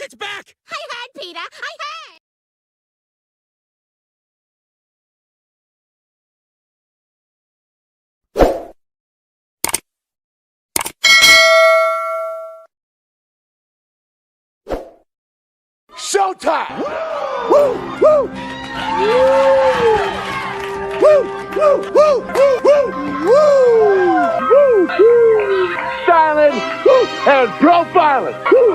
it's back! I heard, Peter. I heard. Showtime! Woo! Woo! Woo! Woo! Woo! Woo! Woo! Woo! Woo! Styling and profiling. Woo!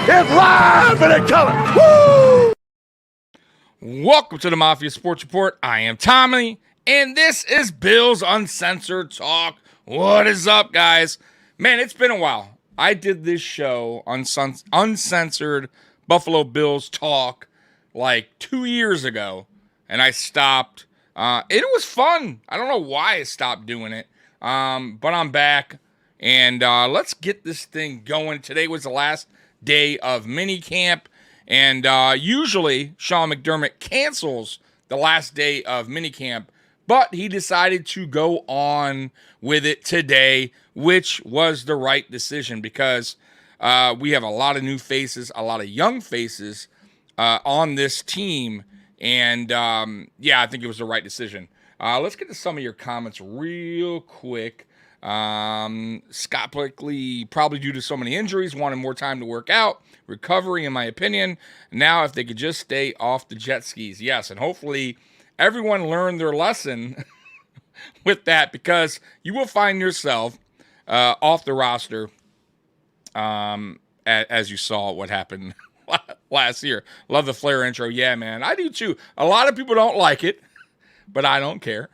It's live and in color. Woo! Welcome to the Mafia Sports Report. I am Tommy, and this is Bill's Uncensored Talk. What is up, guys? Man, it's been a while. I did this show, Uncensored Buffalo Bills Talk, like 2 years ago, and I stopped. It was fun. I don't know why I stopped doing it, but I'm back, and let's get this thing going. Today was the last day of mini camp, and usually Sean McDermott cancels the last day of mini camp, but he decided to go on with it today, which was the right decision because we have a lot of new faces, a lot of young faces on this team, and yeah, I think it was the right decision. Let's get to some of your comments real quick. Scott Blakely, probably due to so many injuries, wanted more time to work out, recovery, in my opinion. Now, if they could just stay off the jet skis, yes, and hopefully everyone learned their lesson with that, because you will find yourself off the roster, as you saw what happened last year. Love the Flair intro. Yeah, man, I do too. A lot of people don't like it, but I don't care.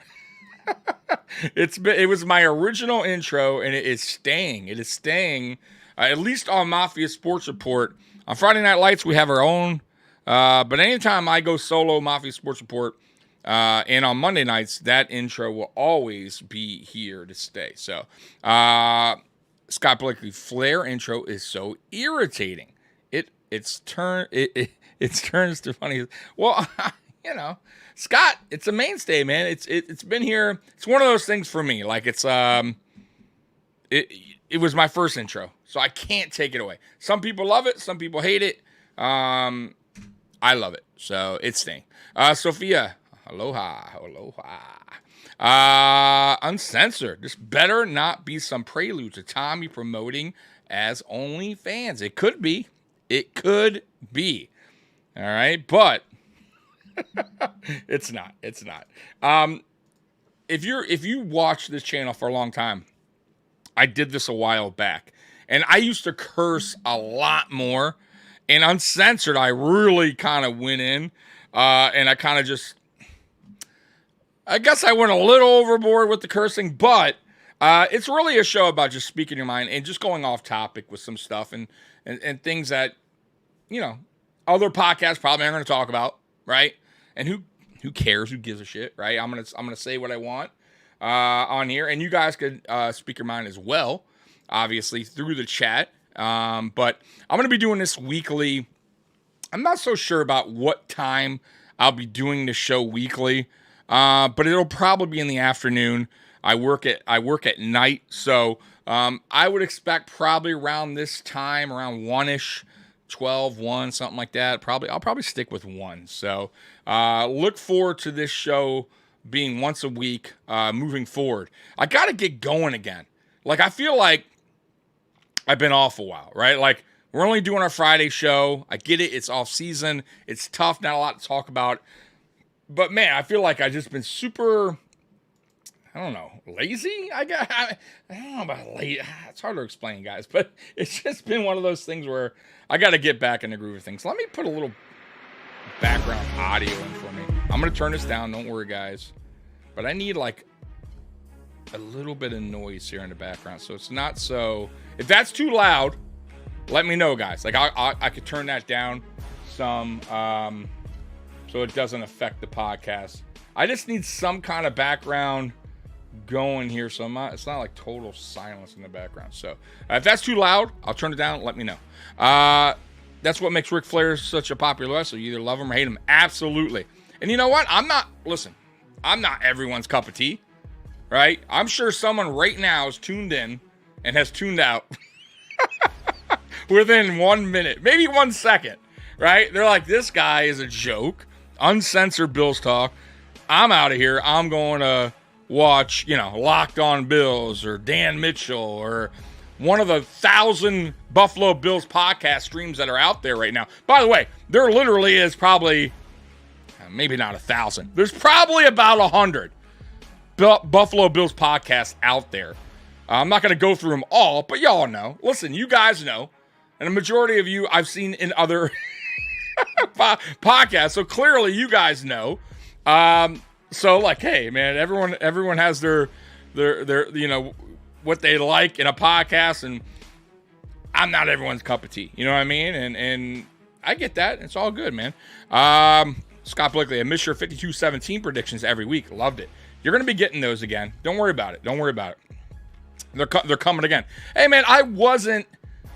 It was my original intro, and it is staying. It is staying, at least on Mafia Sports Report. On Friday Night Lights, we have our own. But anytime I go solo Mafia Sports Report, and on Monday nights, that intro will always be here to stay. So, Scott Blakely Flair intro is so irritating. It turns to funny. Well, you know. Scott, it's a mainstay, man. It's been here. It's one of those things for me. Like it was my first intro, so I can't take it away. Some people love it, some people hate it. I love it, so it's staying. Sophia, aloha. Uncensored. This better not be some prelude to Tommy promoting as OnlyFans. It could be. It could be. All right, but. It's not. If you watch this channel for a long time, I did this a while back, and I used to curse a lot more. And Uncensored, I really kind of went in, and I kind of just, I guess I went a little overboard with the cursing, but it's really a show about just speaking your mind and just going off topic with some stuff and things that, you know, other podcasts probably aren't going to talk about, right? And who cares? Who gives a shit, right? I'm gonna say what I want on here, and you guys could speak your mind as well, obviously through the chat. But I'm gonna be doing this weekly. I'm not so sure about what time I'll be doing the show weekly, but it'll probably be in the afternoon. I work at night, so I would expect probably around this time, around 1-ish. 12, 1, something like that. I'll probably stick with 1. So look forward to this show being once a week moving forward. I got to get going again. Like, I feel like I've been off a while, right? Like, we're only doing our Friday show. I get it. It's off season. It's tough. Not a lot to talk about. But, man, I feel like I've just been super, I don't know, lazy? I don't know about lazy. It's hard to explain, guys. But it's just been one of those things where I got to get back in the groove of things. Let me put a little background audio in for me. I'm going to turn this down. Don't worry, guys. But I need, like, a little bit of noise here in the background. So it's not so... If that's too loud, let me know, guys. Like, I could turn that down some so it doesn't affect the podcast. I just need some kind of background going here, so it's not like total silence in the background. So if that's too loud, I'll turn it down. Let me know. That's what makes Ric Flair such a popular wrestler. You either love him or hate him. Absolutely. And you know what? I'm not everyone's cup of tea, right? I'm sure someone right now is tuned in and has tuned out within 1 minute, maybe 1 second, right? They're like, this guy is a joke. Uncensored Bills talk. I'm out of here. I'm going to watch, Locked On Bills or Dan Mitchell or one of the 1,000 Buffalo Bills podcast streams that are out there right now. By the way, there literally is probably, maybe not 1,000. There's probably about 100 Buffalo Bills podcasts out there. I'm not going to go through them all, but y'all know. Listen, you guys know. And a majority of you I've seen in other podcasts. So clearly you guys know. So like, hey, man, everyone has their what they like in a podcast, and I'm not everyone's cup of tea. You know what I mean? And I get that. It's all good, man. Scott Blakely, I miss your 52-17 predictions every week. Loved it. You're going to be getting those again. Don't worry about it. They're coming again. Hey, man, I wasn't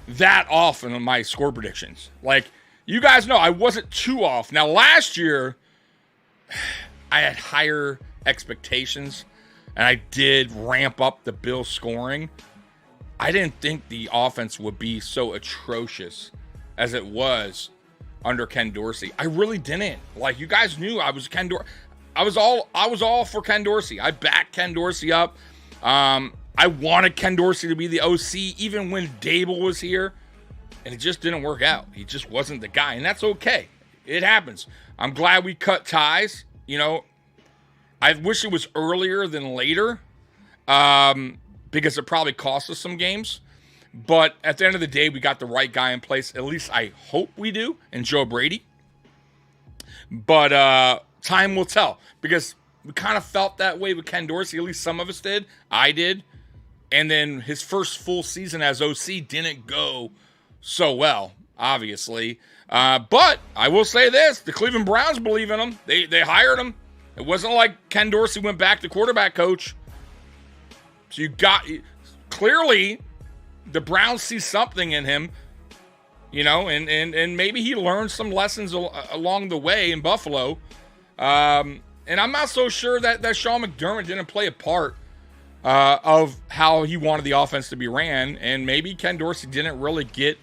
that off in my score predictions. Like, you guys know, I wasn't too off. Now, last year, I had higher expectations, and I did ramp up the Bills scoring. I didn't think the offense would be so atrocious as it was under Ken Dorsey. I really didn't. Like, you guys knew I was Ken Dorsey. I was all for Ken Dorsey. I backed Ken Dorsey up. I wanted Ken Dorsey to be the OC even when Dable was here, and it just didn't work out. He just wasn't the guy, and that's okay. It happens. I'm glad we cut ties. I wish it was earlier than later, because it probably cost us some games. But at the end of the day, we got the right guy in place. At least I hope we do, and Joe Brady. But time will tell, because we kind of felt that way with Ken Dorsey. At least some of us did. I did. And then his first full season as OC didn't go so well, obviously. But I will say this. The Cleveland Browns believe in him. They hired him. It wasn't like Ken Dorsey went back to quarterback coach. So clearly the Browns see something in him, and maybe he learned some lessons along the way in Buffalo. And I'm not so sure that Sean McDermott didn't play a part of how he wanted the offense to be ran, and maybe Ken Dorsey didn't really get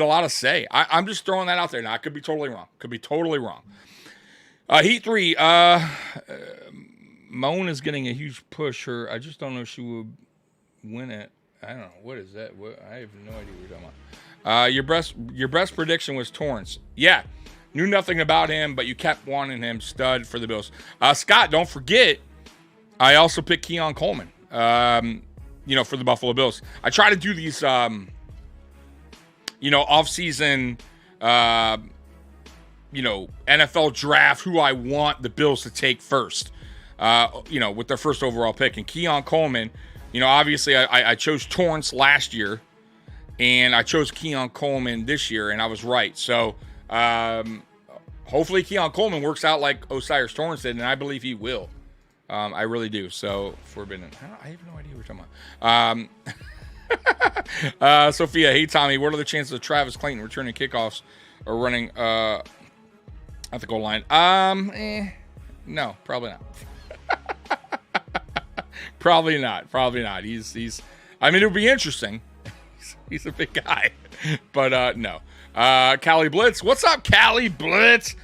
a lot of say. I'm just throwing that out there now. I could be totally wrong. Heat 3. Moan is getting a huge push. I just don't know if she would win it. I don't know. What is that? I have no idea what you're talking about. Your best prediction was Torrance. Yeah. Knew nothing about him, but you kept wanting him stud for the Bills. Scott, don't forget, I also picked Keon Coleman, for the Buffalo Bills. I try to do these, off-season, NFL draft, who I want the Bills to take first, with their first overall pick. And Keon Coleman, obviously I chose Torrance last year, and I chose Keon Coleman this year, and I was right. So hopefully Keon Coleman works out like Osiris Torrance did, and I believe he will. I really do. So Forbidden. I have no idea what you're talking about. Sophia, hey Tommy, what are the chances of Travis Clayton returning kickoffs or running at the goal line? No, probably not. Probably not. He's. I mean, it would be interesting. He's a big guy, but no. Cali Blitz, what's up, Cali Blitz?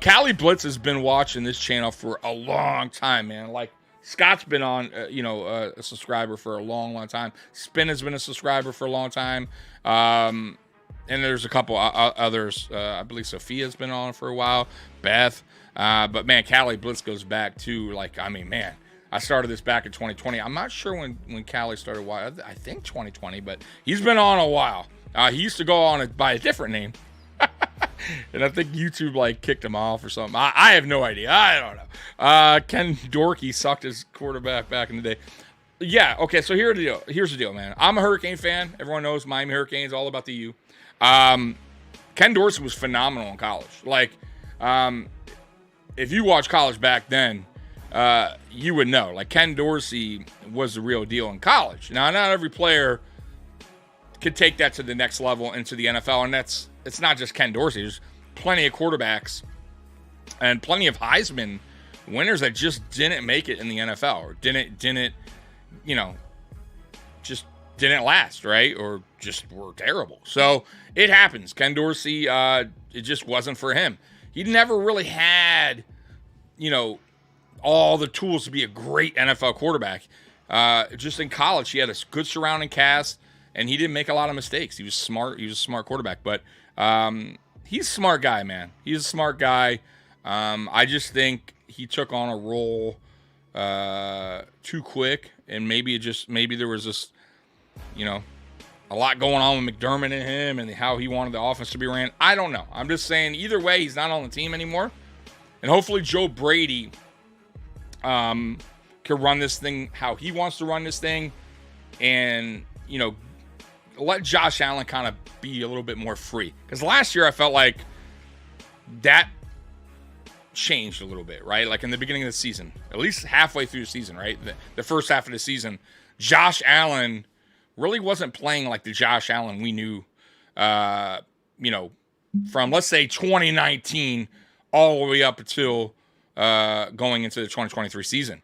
Cali Blitz has been watching this channel for a long time, man. Like, Scott's been on, a subscriber for a long, long time. Spin has been a subscriber for a long time. And there's a couple others. I believe Sophia's been on for a while. Beth. But, man, Cali Blitz goes back to, I started this back in 2020. I'm not sure when Cali started. I think 2020, but he's been on a while. He used to go on by a different name. And I think YouTube kicked him off or something. I have no idea. I don't know. Ken Dorkey sucked his quarterback back in the day. Yeah, okay, so here's the deal, man. I'm a Hurricane fan. Everyone knows Miami Hurricanes, all about the U. Ken Dorsey was phenomenal in college. If you watch college back then, you would know. Like Ken Dorsey was the real deal in college. Now, not every player could take that to the next level into the NFL, and it's not just Ken Dorsey. There's plenty of quarterbacks and plenty of Heisman winners that just didn't make it in the NFL or didn't just didn't last, right? Or just were terrible. So it happens. Ken Dorsey, it just wasn't for him. He never really had, all the tools to be a great NFL quarterback. Just in college, he had a good surrounding cast, and he didn't make a lot of mistakes. He was smart. He was a smart quarterback. But he's a smart guy, man. He's a smart guy. I just think he took on a role too quick, and maybe there was this, a lot going on with McDermott and him and how he wanted the offense to be ran. I don't know. I'm just saying either way, he's not on the team anymore. And hopefully Joe Brady can run this thing how he wants to run this thing and, let Josh Allen kind of be a little bit more free. Because last year I felt like that changed a little bit, right? Like in the beginning of the season, at least halfway through the season, right? The first half of the season, Josh Allen really wasn't playing like the Josh Allen we knew, from, let's say, 2019 all the way up until going into the 2023 season.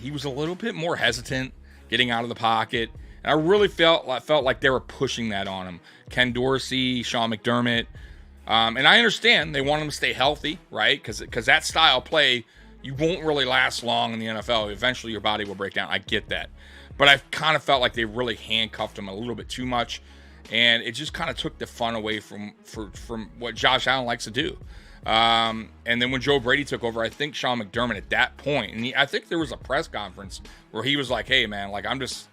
He was a little bit more hesitant getting out of the pocket. And I really felt like they were pushing that on him. Ken Dorsey, Sean McDermott. And I understand they want him to stay healthy, right? Because that style of play, you won't really last long in the NFL. Eventually your body will break down. I get that. But I kind of felt like they really handcuffed him a little bit too much. And it just kind of took the fun away from what Josh Allen likes to do. And then when Joe Brady took over, I think Sean McDermott at that point, and I think there was a press conference where he was like, hey, man, like I'm just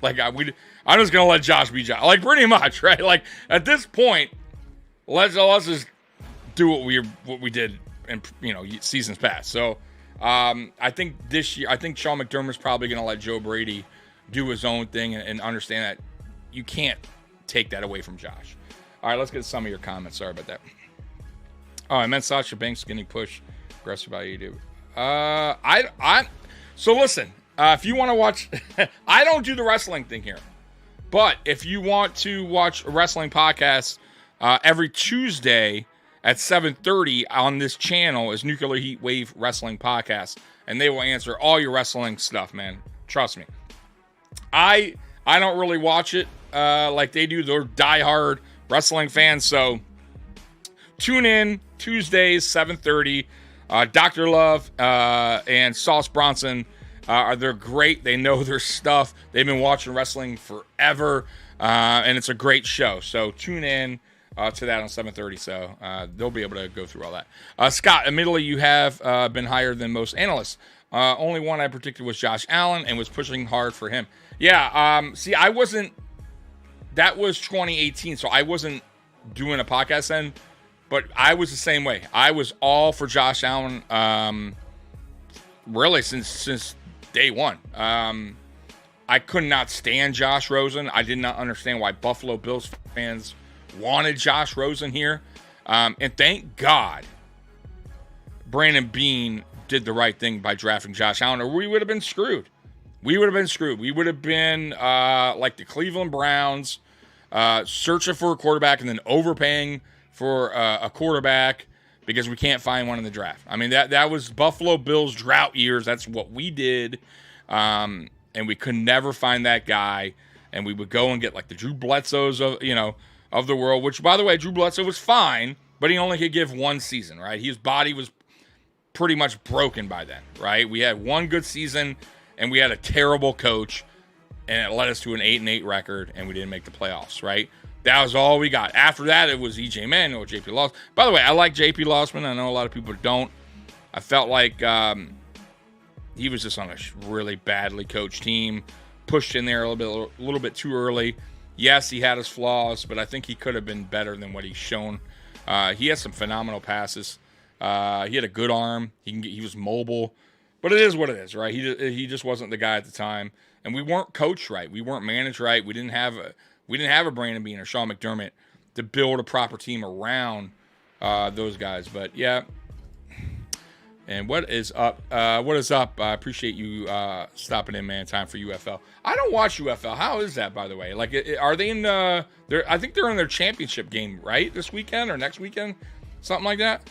going to let Josh be Josh. Like pretty much, right? Like at this point, let's just do what we did in seasons past. So I think this year, Sean McDermott's probably going to let Joe Brady do his own thing and understand that you can't take that away from Josh. All right, let's get some of your comments. Sorry about that. Oh, I meant Sasha Banks getting pushed aggressive by you. So listen, if you want to watch, I don't do the wrestling thing here, but if you want to watch a wrestling podcast, every Tuesday at 7:30 on this channel is Nuclear Heat Wave Wrestling Podcast, and they will answer all your wrestling stuff, man. Trust me. I don't really watch it like they do. They're diehard wrestling fans, so tune in Tuesdays 7:30. Dr. Love and Sauce Bronson they're great. They know their stuff. They've been watching wrestling forever, and it's a great show. So tune in to that on 7:30. So they'll be able to go through all that. Scott, admittedly, you have been higher than most analysts. Only one I predicted was Josh Allen and was pushing hard for him. Yeah. See, I wasn't. That was 2018, so I wasn't doing a podcast then. But I was the same way. I was all for Josh Allen, really since day one. I could not stand Josh Rosen. I did not understand why Buffalo Bills fans wanted Josh Rosen here. And thank God Brandon Beane did the right thing by drafting Josh Allen, or we would have been screwed. We would have been screwed. We would have been like the Cleveland Browns, searching for a quarterback and then overpaying for a quarterback because we can't find one in the draft. I mean, that was Buffalo Bills drought years. That's what we did. And we could never find that guy. And we would go and get like the Drew Bledsoes of the world, which, by the way, Drew Bledsoe was fine, but he only could give one season, right? His body was pretty much broken by then, right? We had one good season and we had a terrible coach, and it led us to an 8-8 record, and we didn't make the playoffs, right? That was all we got. After that, it was E.J. Manuel, J.P. Lawson. By the way, I like J.P. Lawson. I know a lot of people don't. I felt like he was just on a really badly coached team, pushed in there a little bit too early. Yes, he had his flaws, but I think he could have been better than what he's shown. He had some phenomenal passes. He had a good arm. He was mobile, but it is what it is, right? He just wasn't the guy at the time, and we weren't coached right. We weren't managed right. We didn't have a Brandon Beane or Sean McDermott to build a proper team around those guys. But yeah, And what is up? What is up? I appreciate you stopping in, man. Time for UFL. I don't watch UFL. How is that, by the way? Like, are they in? I think they're in their championship game, right? This weekend or next weekend, something like that.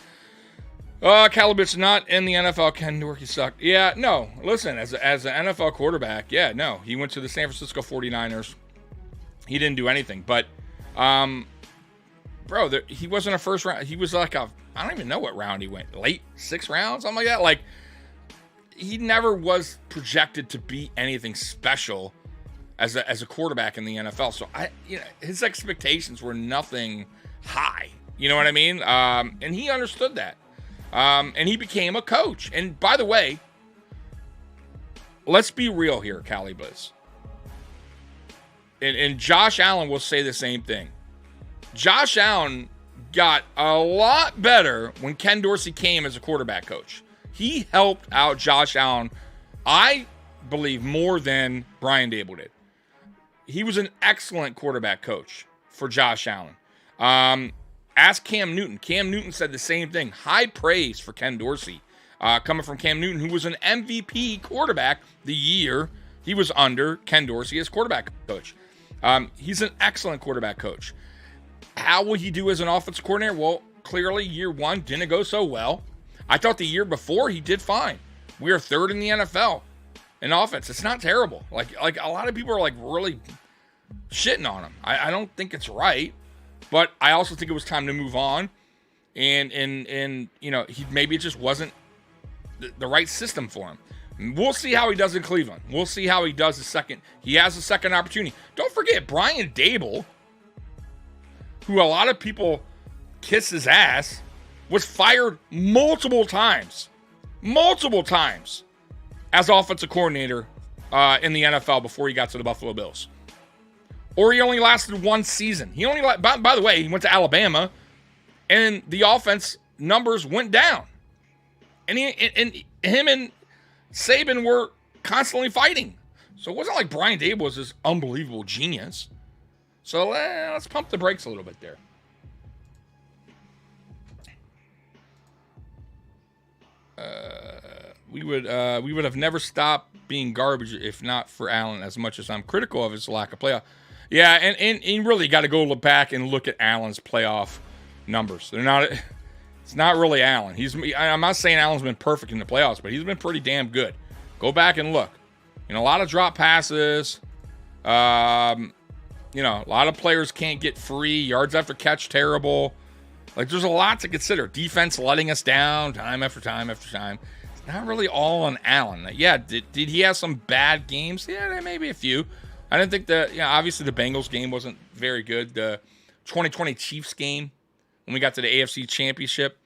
Calabit's not in the NFL. Ken Dorsey sucked. Yeah, no. Listen, as an NFL quarterback, yeah, no. He went to the San Francisco 49ers. He didn't do anything, but, bro, he wasn't a first round. He was like I don't even know what round he went. Late 6th round, something like that. Like, he never was projected to be anything special as a quarterback in the NFL. So his expectations were nothing high. You know what I mean? And he understood that. And he became a coach. And by the way, let's be real here, Cali Blitz. And Josh Allen will say the same thing. Josh Allen got a lot better when Ken Dorsey came as a quarterback coach. He helped out Josh Allen, I believe, more than Brian Dable did. He was an excellent quarterback coach for Josh Allen. Ask Cam Newton. Cam Newton said the same thing. High praise for Ken Dorsey. Coming from Cam Newton, who was an MVP quarterback the year he was under Ken Dorsey as quarterback coach. He's an excellent quarterback coach. How will he do as an offensive coordinator? Well, clearly year 1 didn't go so well. I thought the year before he did fine. We are 3rd in the NFL in offense. It's not terrible. Like a lot of people are like really shitting on him. I don't think it's right, but I also think it was time to move on. And you know, maybe it just wasn't the right system for him. We'll see how he does in Cleveland. We'll see how he does he has a second opportunity. Don't forget, Brian Dable, who a lot of people kiss his ass, was fired multiple times as offensive coordinator in the NFL before he got to the Buffalo Bills. Or he only lasted 1 season. By the way, he went to Alabama, and the offense numbers went down. And him and Saban were constantly fighting. So it wasn't like Brian Dable was this unbelievable genius. So let's pump the brakes a little bit there. We would have never stopped being garbage if not for Allen, as much as I'm critical of his lack of playoff. Yeah, and you really got to go look back and look at Allen's playoff numbers. It's not really Allen. I'm not saying Allen's been perfect in the playoffs, but he's been pretty damn good. Go back and look. A lot of drop passes. A lot of players can't get free. Yards after catch, terrible. Like, there's a lot to consider. Defense letting us down time after time after time. It's not really all on Allen. Yeah, did he have some bad games? Yeah, maybe a few. I didn't think obviously the Bengals game wasn't very good. The 2020 Chiefs game, when we got to the AFC Championship,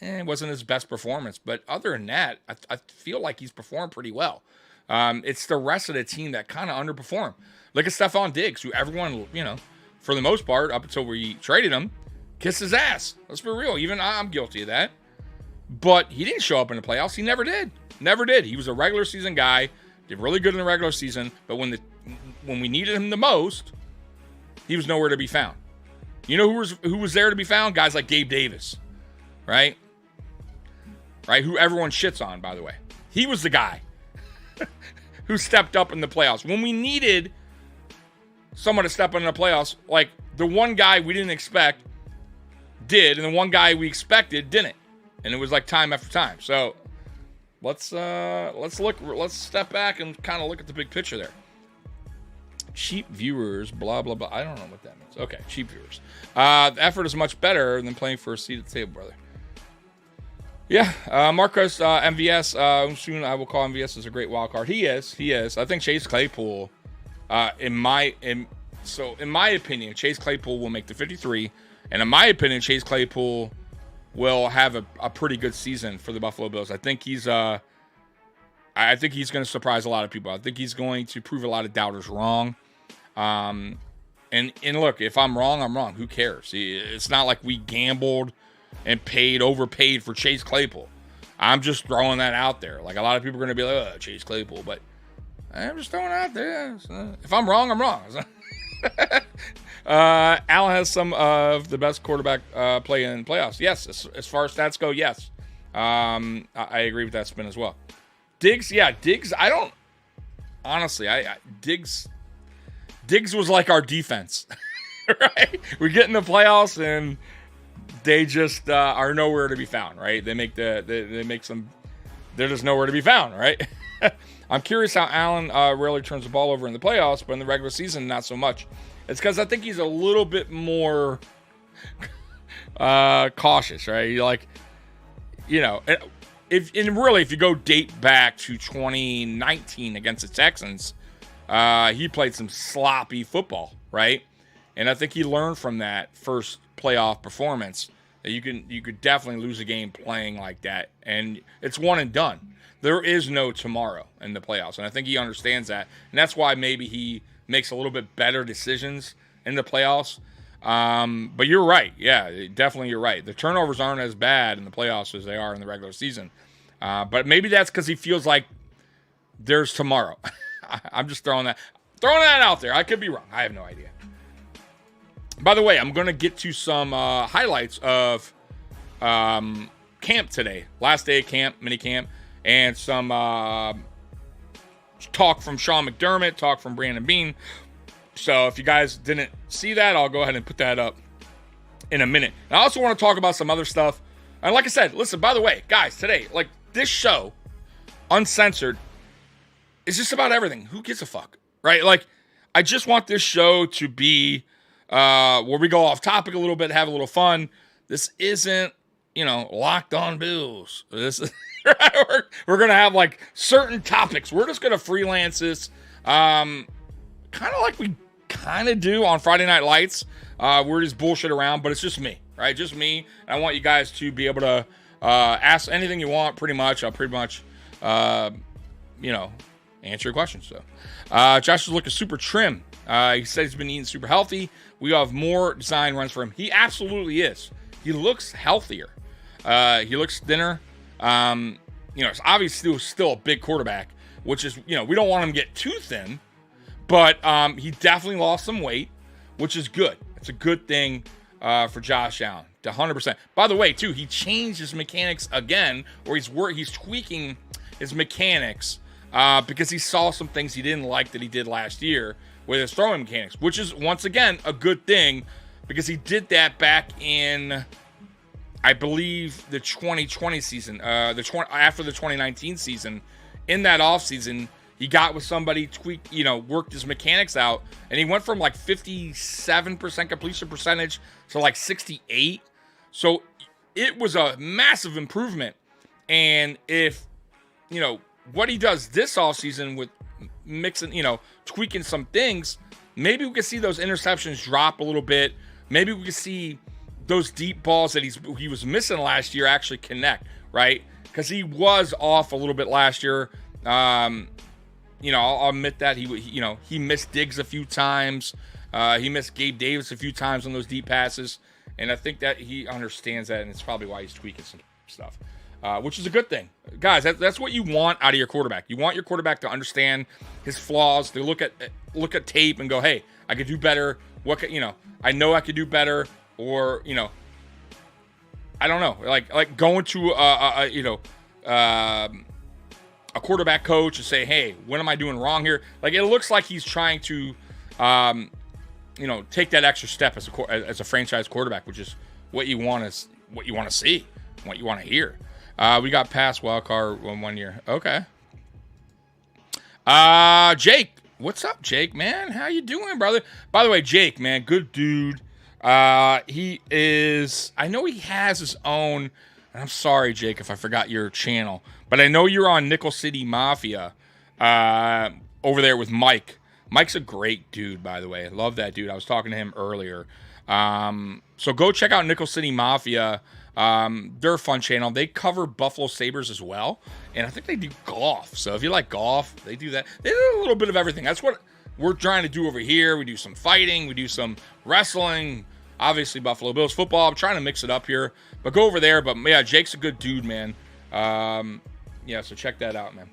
it wasn't his best performance. But other than that, I feel like he's performed pretty well. It's the rest of the team that kind of underperformed. Look at Stephon Diggs, who everyone, for the most part, up until we traded him, kissed his ass. Let's be real. Even I'm guilty of that. But he didn't show up in the playoffs. He never did. Never did. He was a regular season guy. Did really good in the regular season. But when we needed him the most, he was nowhere to be found. You know who was there to be found? Guys like Gabe Davis. Right? Who everyone shits on, by the way. He was the guy who stepped up in the playoffs. When we needed someone to step up in the playoffs, like the one guy we didn't expect did, and the one guy we expected didn't. And it was like time after time. So let's step back and kind of look at the big picture there. Cheap viewers, blah, blah, blah. I don't know what that means. Okay, cheap viewers. The effort is much better than playing for a seat at the table, brother. Yeah, Marcos, MVS, soon I will call MVS as a great wild card. He is. I think Chase Claypool, in my opinion, Chase Claypool will make the 53. And in my opinion, Chase Claypool will have a pretty good season for the Buffalo Bills. I think he's going to surprise a lot of people. I think he's going to prove a lot of doubters wrong. And look, if I'm wrong, I'm wrong. Who cares? It's not like we gambled and overpaid for Chase Claypool. I'm just throwing that out there. Like, a lot of people are going to be like, oh, Chase Claypool. But I'm just throwing it out there. If I'm wrong, I'm wrong. Allen has some of the best quarterback play in playoffs. Yes, as far as stats go, yes. I agree with that spin as well. Diggs, yeah, Diggs. I don't honestly. Diggs was like our defense, right? We get in the playoffs and they just are nowhere to be found, right? They make some. They're just nowhere to be found, right? I'm curious how Allen rarely turns the ball over in the playoffs, but in the regular season, not so much. It's because I think he's a little bit more cautious, right? If you go date back to 2019 against the Texans, he played some sloppy football, right? And I think he learned from that first playoff performance that you could definitely lose a game playing like that, and it's one and done. There is no tomorrow in the playoffs, and I think he understands that, and that's why maybe he makes a little bit better decisions in the playoffs. But you're right. Yeah, definitely you're right. The turnovers aren't as bad in the playoffs as they are in the regular season. But maybe that's because he feels like there's tomorrow. I'm just throwing that out there. I could be wrong. I have no idea. By the way, I'm going to get to some highlights of camp today. Last day of camp, mini camp, and some talk from Sean McDermott, talk from Brandon Beane. So if you guys didn't see that, I'll go ahead and put that up in a minute. And I also want to talk about some other stuff. And like I said, listen, by the way, guys, today, like this show, uncensored, is just about everything. Who gives a fuck, right? Like, I just want this show to be where we go off topic a little bit, have a little fun. This isn't, Locked On Bills. This is, we're going to have like certain topics. We're just going to freelance this. Kind of like we kind of do on Friday Night Lights. We're just bullshit around, but it's just me, right? Just me. And I want you guys to be able to ask anything you want, pretty much. I'll pretty much, answer your questions. So, Josh is looking super trim. He said he's been eating super healthy. We have more design runs for him. He absolutely is. He looks healthier. He looks thinner. It's obviously still a big quarterback, which is, we don't want him to get too thin. But he definitely lost some weight, which is good. It's a good thing for Josh Allen, 100%. By the way, too, he changed his mechanics again, or he's tweaking his mechanics because he saw some things he didn't like that he did last year with his throwing mechanics, which is, once again, a good thing because he did that back in, I believe, the 2020 season, after the 2019 season. In that offseason, he got with somebody, worked his mechanics out, and he went from like 57% completion percentage to like 68. So it was a massive improvement. And if, what he does this offseason with mixing, tweaking some things, maybe we could see those interceptions drop a little bit. Maybe we could see those deep balls that he was missing last year actually connect, right? Because he was off a little bit last year. I'll admit that he missed Diggs a few times. He missed Gabe Davis a few times on those deep passes, and I think that he understands that, and it's probably why he's tweaking some stuff, which is a good thing, guys. That's what you want out of your quarterback. You want your quarterback to understand his flaws, to look at tape and go, hey, I could do better. I know I could do better, or I don't know, like going to a quarterback coach and say, hey, what am I doing wrong here? Like, it looks like he's trying to, take that extra step as a franchise quarterback, which is what you want to see, what you want to hear. We got past wild card 1 year. Okay. Jake, what's up, Jake, man? How you doing, brother? By the way, Jake, man, good dude. He is, I know he has his own, and I'm sorry, Jake, if I forgot your channel, but I know you're on Nickel City Mafia, over there with Mike. Mike's a great dude, by the way. I love that dude. I was talking to him earlier. So go check out Nickel City Mafia. They're a fun channel. They cover Buffalo Sabres as well, and I think they do golf. So if you like golf, they do that. They do a little bit of everything. That's what we're trying to do over here. We do some fighting. We do some wrestling. Obviously, Buffalo Bills football. I'm trying to mix it up here. But go over there. But, yeah, Jake's a good dude, man. So check that out, man.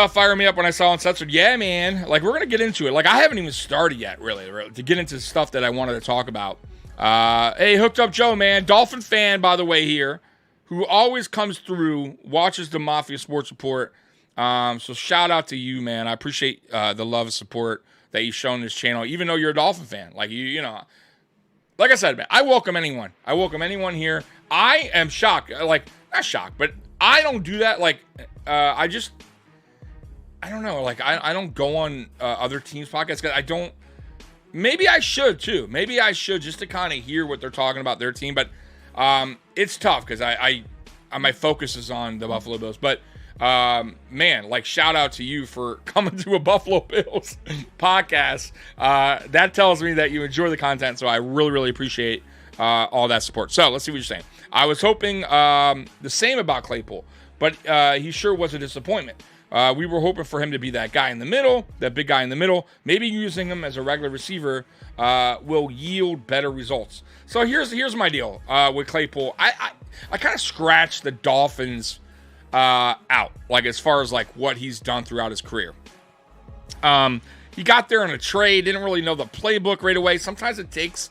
Fire me up when I saw Uncensored. Yeah, man. Like, we're going to get into it. Like, I haven't even started yet, really, to get into stuff that I wanted to talk about. Hey, Hooked Up Joe, man. Dolphin fan, by the way, here. who always comes through, watches the Mafia Sports Report. So shout out to you, man. I appreciate the love and support that you've shown this channel, even though you're a Dolphin fan. Like you know, like I said, man, I welcome anyone. I welcome anyone here. I am shocked, like not shocked, but I don't do that. Like I don't know. Like I don't go on other teams' podcasts because I don't. Maybe I should too. Maybe I should just to kind of hear what they're talking about their team. But it's tough because my focus is on the Buffalo Bills. But man, like shout out to you for coming to a Buffalo Bills podcast. That tells me that you enjoy the content. So I really, really appreciate all that support. So let's see what you're saying. I was hoping the same about Claypool, but he sure was a disappointment. We were hoping for him to be that guy in the middle, that big guy in the middle. Maybe using him as a regular receiver will yield better results. So here's my deal with Claypool. I kind of scratched the Dolphins out, like as far as like what he's done throughout his career. He got there in a trade, didn't really know the playbook right away. Sometimes it takes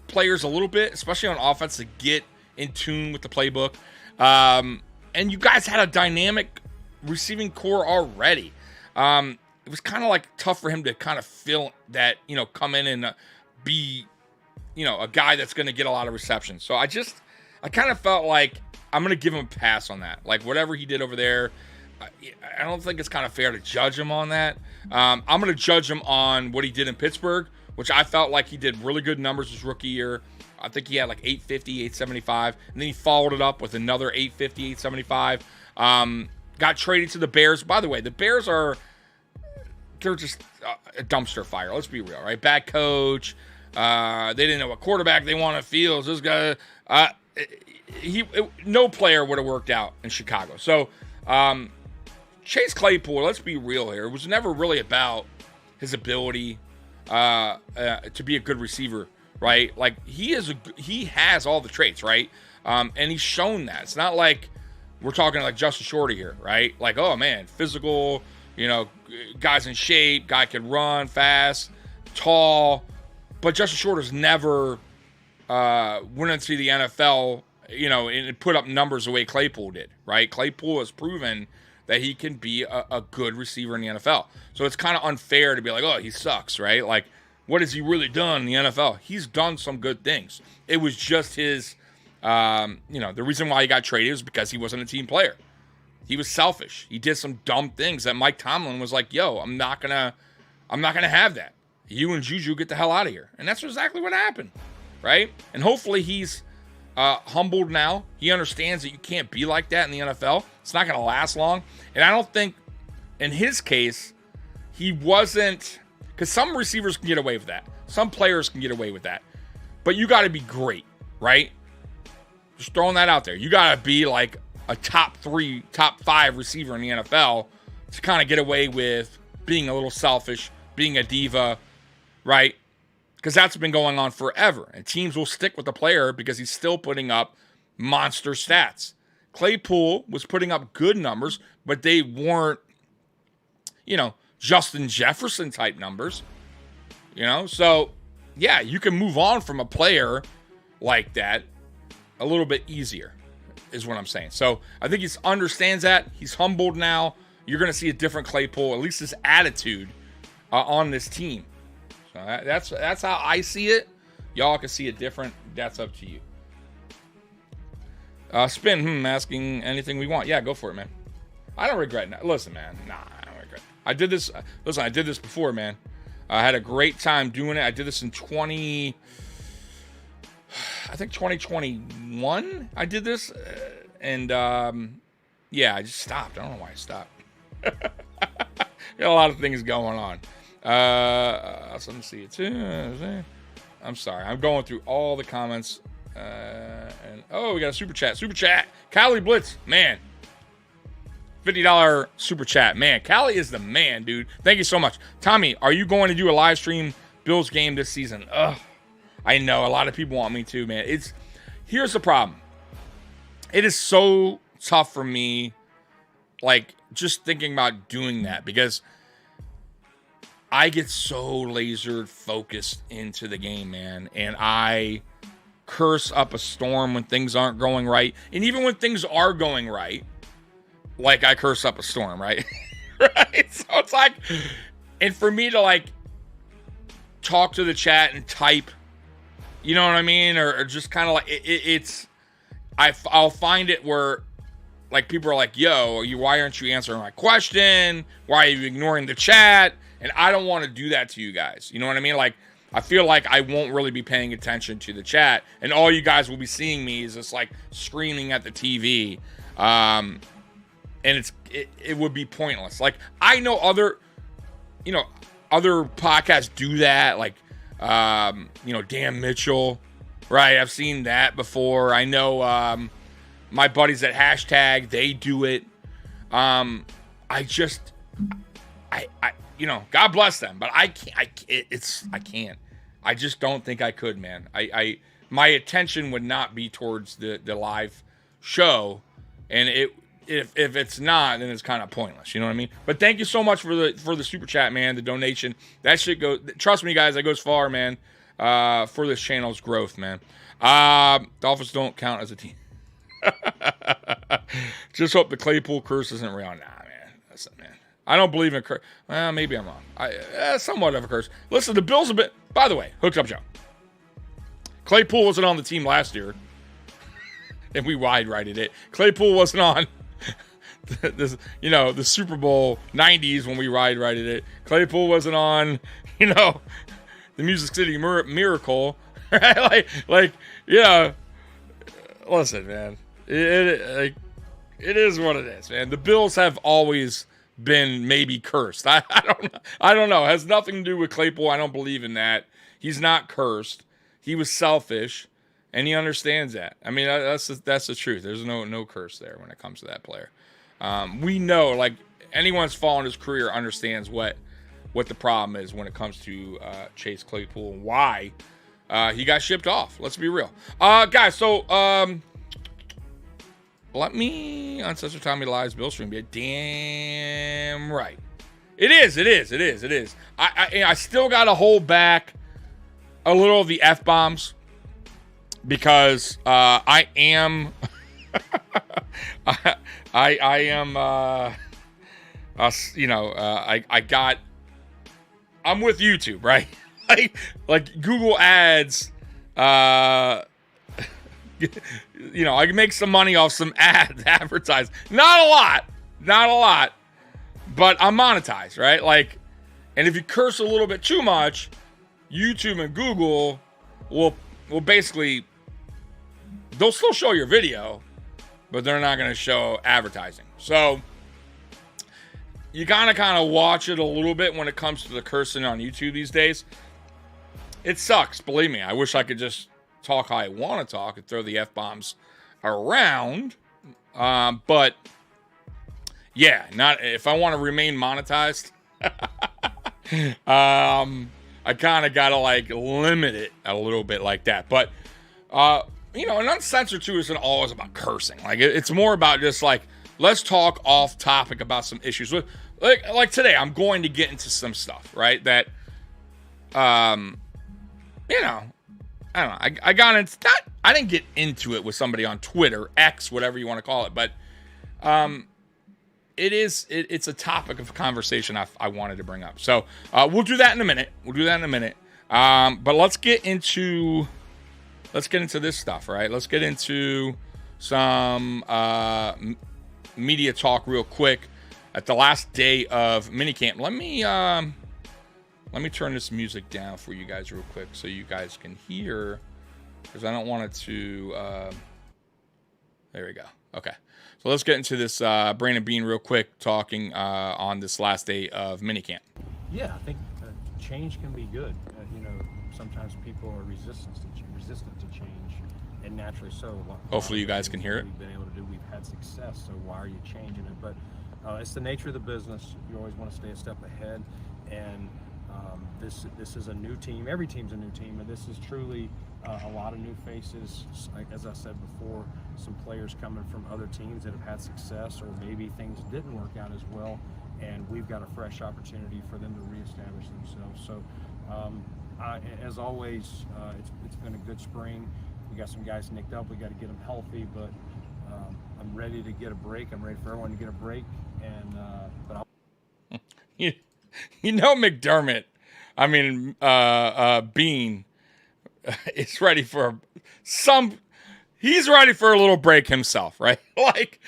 players a little bit, especially on offense, to get in tune with the playbook. And you guys had a dynamic receiving core already. It was kind of like tough for him to kind of feel that, come in and be, a guy that's going to get a lot of receptions. So I kind of felt like I'm going to give him a pass on that. Like whatever he did over there, I don't think it's kind of fair to judge him on that. I'm going to judge him on what he did in Pittsburgh, which I felt like he did really good numbers his rookie year. I think he had like 850, 875, and then he followed it up with another 850, 875. Got traded to the Bears. By the way, the Bears they're just a dumpster fire. Let's be real, right? Bad coach. They didn't know what quarterback they wanted. Fields. This guy, no player would have worked out in Chicago. So, Chase Claypool, let's be real here. It was never really about his ability to be a good receiver, right? Like he has all the traits, right? And he's shown that. It's not like we're talking like Justin Shorty here, right? Like, oh man, physical, guy's in shape, guy can run fast, tall, but Justin Shorter's never went into the NFL, and put up numbers the way Claypool did, right? Claypool has proven that he can be a good receiver in the NFL. So it's kind of unfair to be like, oh, he sucks, right? Like, what has he really done in the NFL? He's done some good things. It was just his, the reason why he got traded was because he wasn't a team player. He was selfish. He did some dumb things that Mike Tomlin was like, yo, I'm not gonna have that. You and Juju get the hell out of here. And that's exactly what happened, right? And hopefully he's humbled now. He understands that you can't be like that in the NFL. It's not going to last long. And I don't think, in his case, he wasn't, because some receivers can get away with that. Some players can get away with that. But you got to be great, right? Just throwing that out there. You got to be like a top 3, top 5 receiver in the NFL to kind of get away with being a little selfish, being a diva, right? Because that's been going on forever. And teams will stick with the player because he's still putting up monster stats. Claypool was putting up good numbers, but they weren't, Justin Jefferson type numbers. So, yeah, you can move on from a player like that a little bit easier, is what I'm saying. So I think he understands that. He's humbled now. You're going to see a different Claypool, at least his attitude on this team. So that's how I see it. Y'all can see it different. That's up to you. Spin, asking anything we want. Yeah, go for it, man. I don't regret that. Listen, man. Nah, I don't regret it. I did this. Listen, I did this before, man. I had a great time doing it. I did this in 2021. I did this. And, yeah, I just stopped. I don't know why I stopped. Got a lot of things going on. So let me see it. I'm sorry. I'm going through all the comments. And we got a super chat. Callie Blitz, man. $50 super chat, man. Callie is the man, dude. Thank you so much. Tommy, are you going to do a live stream Bills game this season? I know a lot of people want me to, man. Here's the problem. It is so tough for me, like just thinking about doing that, because I get so laser focused into the game, man. And I curse up a storm when things aren't going right. And even when things are going right, like I curse up a storm, right? Right? So it's like, and for me to like talk to the chat and type, you know what I mean? Or just kind of like, I'll find it where like people are like, yo, why aren't you answering my question? Why are you ignoring the chat? And I don't want to do that to you guys. You know what I mean? Like, I feel like I won't really be paying attention to the chat, and all you guys will be seeing me is just like screaming at the TV. And it would be pointless. Like, I know other podcasts do that, like Dan Mitchell, right? I've seen that before. I know my buddies at Hashtag, they do it. I God bless them, but I can't. I just don't think I could, man. My attention would not be towards the live show, and if it's not, then it's kind of pointless. You know what I mean? But thank you so much for the super chat, man. The donation, that shit goes. Trust me, guys, that goes far, man. For this channel's growth, man. Dolphins don't count as a team. Just hope the Claypool curse isn't real. Nah, man. That's it, man. I don't believe in curse. Well, maybe I'm wrong. Somewhat of a curse. Listen, the Bills have been. By the way, Hooked Up Joe. Claypool wasn't on the team last year, and we wide righted it. Claypool wasn't on the Super Bowl '90s when we wide righted it. Claypool wasn't on, the Music City Miracle. Right? Listen, man. It is what it is, man. The Bills have always been maybe cursed. I don't know. It has nothing to do with Claypool. I don't believe in that. He's not cursed. He was selfish, and he understands that. I mean, that's the truth. There's no curse there when it comes to that player. We know, like, anyone that's following his career understands what the problem is when it comes to Chase Claypool and why he got shipped off. Let's be real, guys. So let me uncensor Tommy Live's Bill stream. Yeah, damn right. It is. I still got to hold back a little of the F-bombs because I am I'm with YouTube, right? like Google Ads, I can make some money off some ads advertised. Not a lot, but I'm monetized, right? Like, and if you curse a little bit too much, YouTube and Google will basically, they'll still show your video, but they're not going to show advertising. So you gotta kind of watch it a little bit when it comes to the cursing on YouTube these days. It sucks, believe me. I wish I could just talk how I want to talk and throw the F-bombs around. But yeah, not if I want to remain monetized. I kind of gotta like limit it a little bit like that. But an uncensored too isn't always about cursing. Like it's more about just like, let's talk off topic about some issues. Like today, I'm going to get into some stuff, right? That I don't know. I got into that. I didn't get into it with somebody on Twitter, X, whatever you want to call it, but it's a topic of conversation I wanted to bring up. So we'll do that in a minute. But let's get into this stuff, right? Let's get into some media talk real quick. At the last day of minicamp, let me turn this music down for you guys real quick so you guys can hear, because I don't want it to. There we go. Okay, so let's get into this Brandon Bean real quick, talking on this last day of minicamp. Yeah, I think change can be good. Sometimes people are resistant to change, and naturally so. Hopefully, you guys can hear it. We've been able to do. We've had success, so why are you changing it? But it's the nature of the business. You always want to stay a step ahead, and this is a new team. Every team's a new team, and this is truly a lot of new faces. As I said before, some players coming from other teams that have had success, or maybe things didn't work out as well, and we've got a fresh opportunity for them to reestablish themselves. So, as always, it's been a good spring. We got some guys nicked up. We got to get them healthy, but I'm ready to get a break. I'm ready for everyone to get a break. And but you know, McDermott, I mean, Bean is ready for he's ready for a little break himself, right? Like,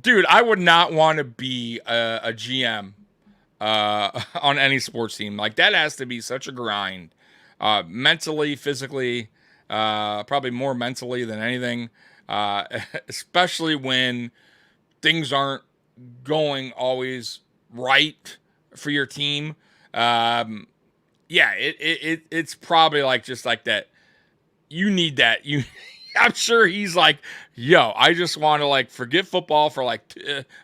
dude, I would not want to be a GM on any sports team. Like, that has to be such a grind, mentally, physically, probably more mentally than anything, especially when things aren't going always right for your team. Yeah, it's probably like just like that. You need that. I'm sure he's like, yo, I just want to like forget football for like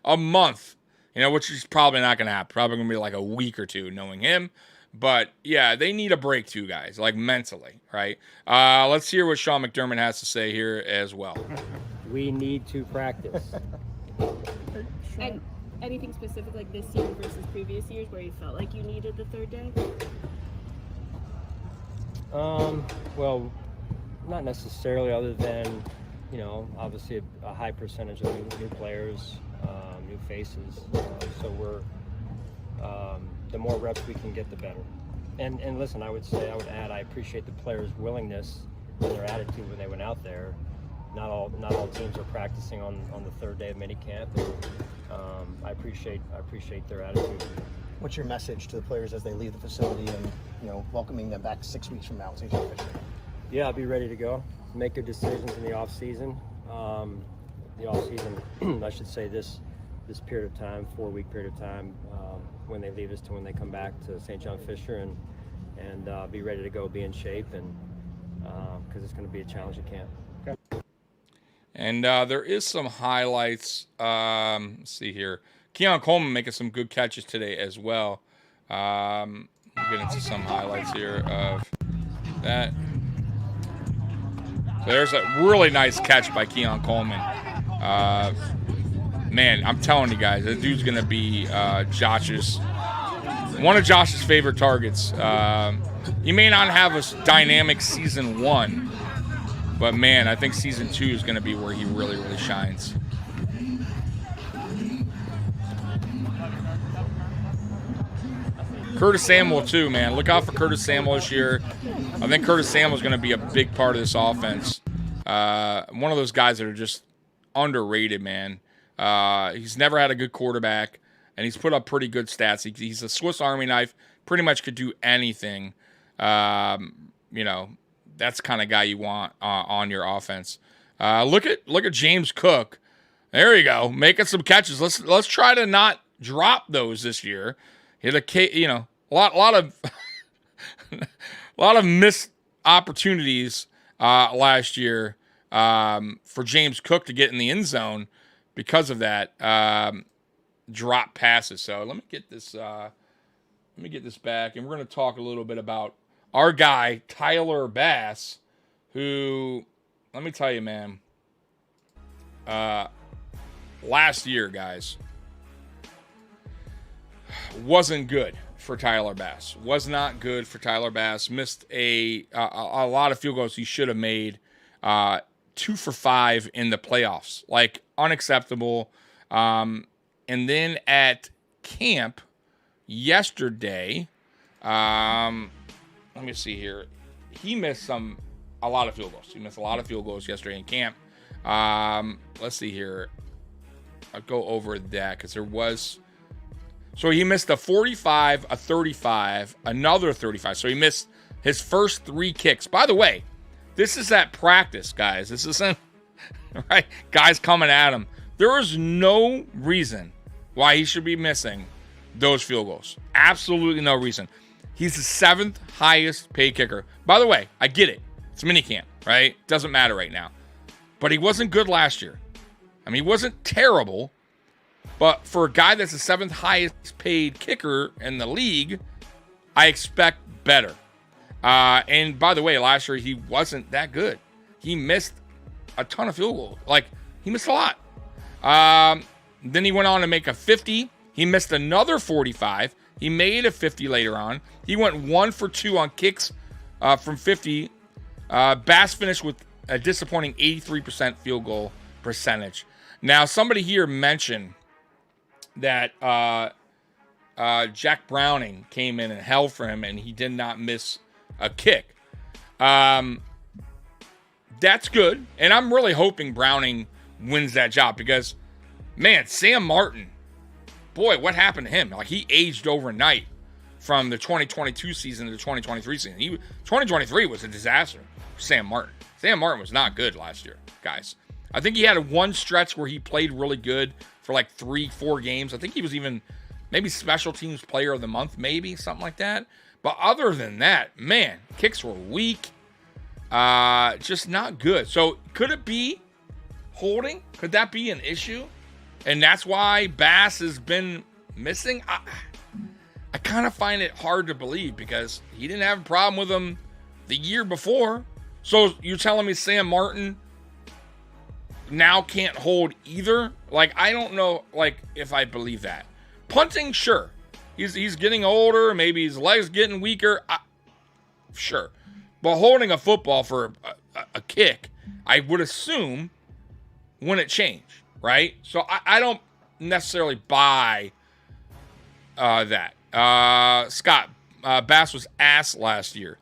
a month, which is probably not going to happen. Probably going to be like a week or two, knowing him. But yeah, they need a break too, guys, like mentally, right? Let's hear what Sean McDermott has to say here as well. We need to practice. And anything specific like this year versus previous years where you felt like you needed the third day? Well, not necessarily, other than, obviously a high percentage of new players, new faces. So the more reps we can get, the better. And listen, I would add, I appreciate the players' willingness and their attitude when they went out there. Not all teams are practicing on the third day of minicamp. I appreciate their attitude. What's your message to the players as they leave the facility and welcoming them back 6 weeks from now? Yeah, I'll be ready to go. Make good decisions in the off season. The off season, I should say this period of time, 4-week period of time, when they leave us to when they come back to St. John Fisher, and be ready to go, be in shape, and because it's going to be a challenging camp. Okay. And there is some highlights. Let's see here. Keon Coleman making some good catches today as well. We'll get into some highlights here of that. So there's a really nice catch by Keon Coleman. Man, I'm telling you guys, this dude's going to be one of Josh's favorite targets. He may not have a dynamic season 1, but man, I think season 2 is going to be where he really, really shines. Curtis Samuel too, man. Look out for Curtis Samuel this year. I think Curtis Samuel is going to be a big part of this offense. One of those guys that are just underrated, man. He's never had a good quarterback, and he's put up pretty good stats. He's a Swiss Army knife. Pretty much could do anything. That's the kind of guy you want on your offense. Look at James Cook. There you go, making some catches. Let's try to not drop those this year. Hit a lot of a lot of missed opportunities last year for James Cook to get in the end zone because of that drop passes. So let me get this back, and we're going to talk a little bit about our guy Tyler Bass, who, let me tell you, man, last year, guys, wasn't good for Tyler Bass. Was not good for Tyler Bass. Missed a lot of field goals he should have made. 2 for 5 in the playoffs. Like, unacceptable. And then at camp yesterday, let me see here. He missed a lot of field goals. He missed a lot of field goals yesterday in camp. Let's see here. I'll go over that because there was... So he missed a 45, a 35, another 35. So he missed his first 3 kicks. By the way, this is at practice, guys. This isn't, right? Guys coming at him. There is no reason why he should be missing those field goals. Absolutely no reason. He's the 7th highest paid kicker. By the way, I get it. It's minicamp, right? Doesn't matter right now. But he wasn't good last year. I mean, he wasn't terrible. But for a guy that's the 7th highest paid kicker in the league, I expect better. And by the way, last year he wasn't that good. He missed a ton of field goals. Like, he missed a lot. Then he went on to make a 50. He missed another 45. He made a 50 later on. He went 1 for 2 on kicks from 50. Bass finished with a disappointing 83% field goal percentage. Now, somebody here mentioned that Jack Browning came in and held for him, and he did not miss a kick. That's good, and I'm really hoping Browning wins that job because, man, Sam Martin, boy, what happened to him? Like, he aged overnight from the 2022 season to the 2023 season. 2023 was a disaster for Sam Martin. Sam Martin was not good last year, guys. I think he had one stretch where he played really good for like 3-4 games. I think he was even maybe special teams player of the month, maybe something like that. But other than that, man, kicks were weak. Just not good. So could it be holding? Could that be an issue? And that's why Bass has been missing? I kind of find it hard to believe because he didn't have a problem with him the year before. So you're telling me Sam Martin now can't hold either? Like, I don't know, like, if I believe that. Punting, sure. He's getting older. Maybe his legs getting weaker. Sure. But holding a football for a kick, I would assume, wouldn't change, right? So I don't necessarily buy that. Scott, Bass was ass last year.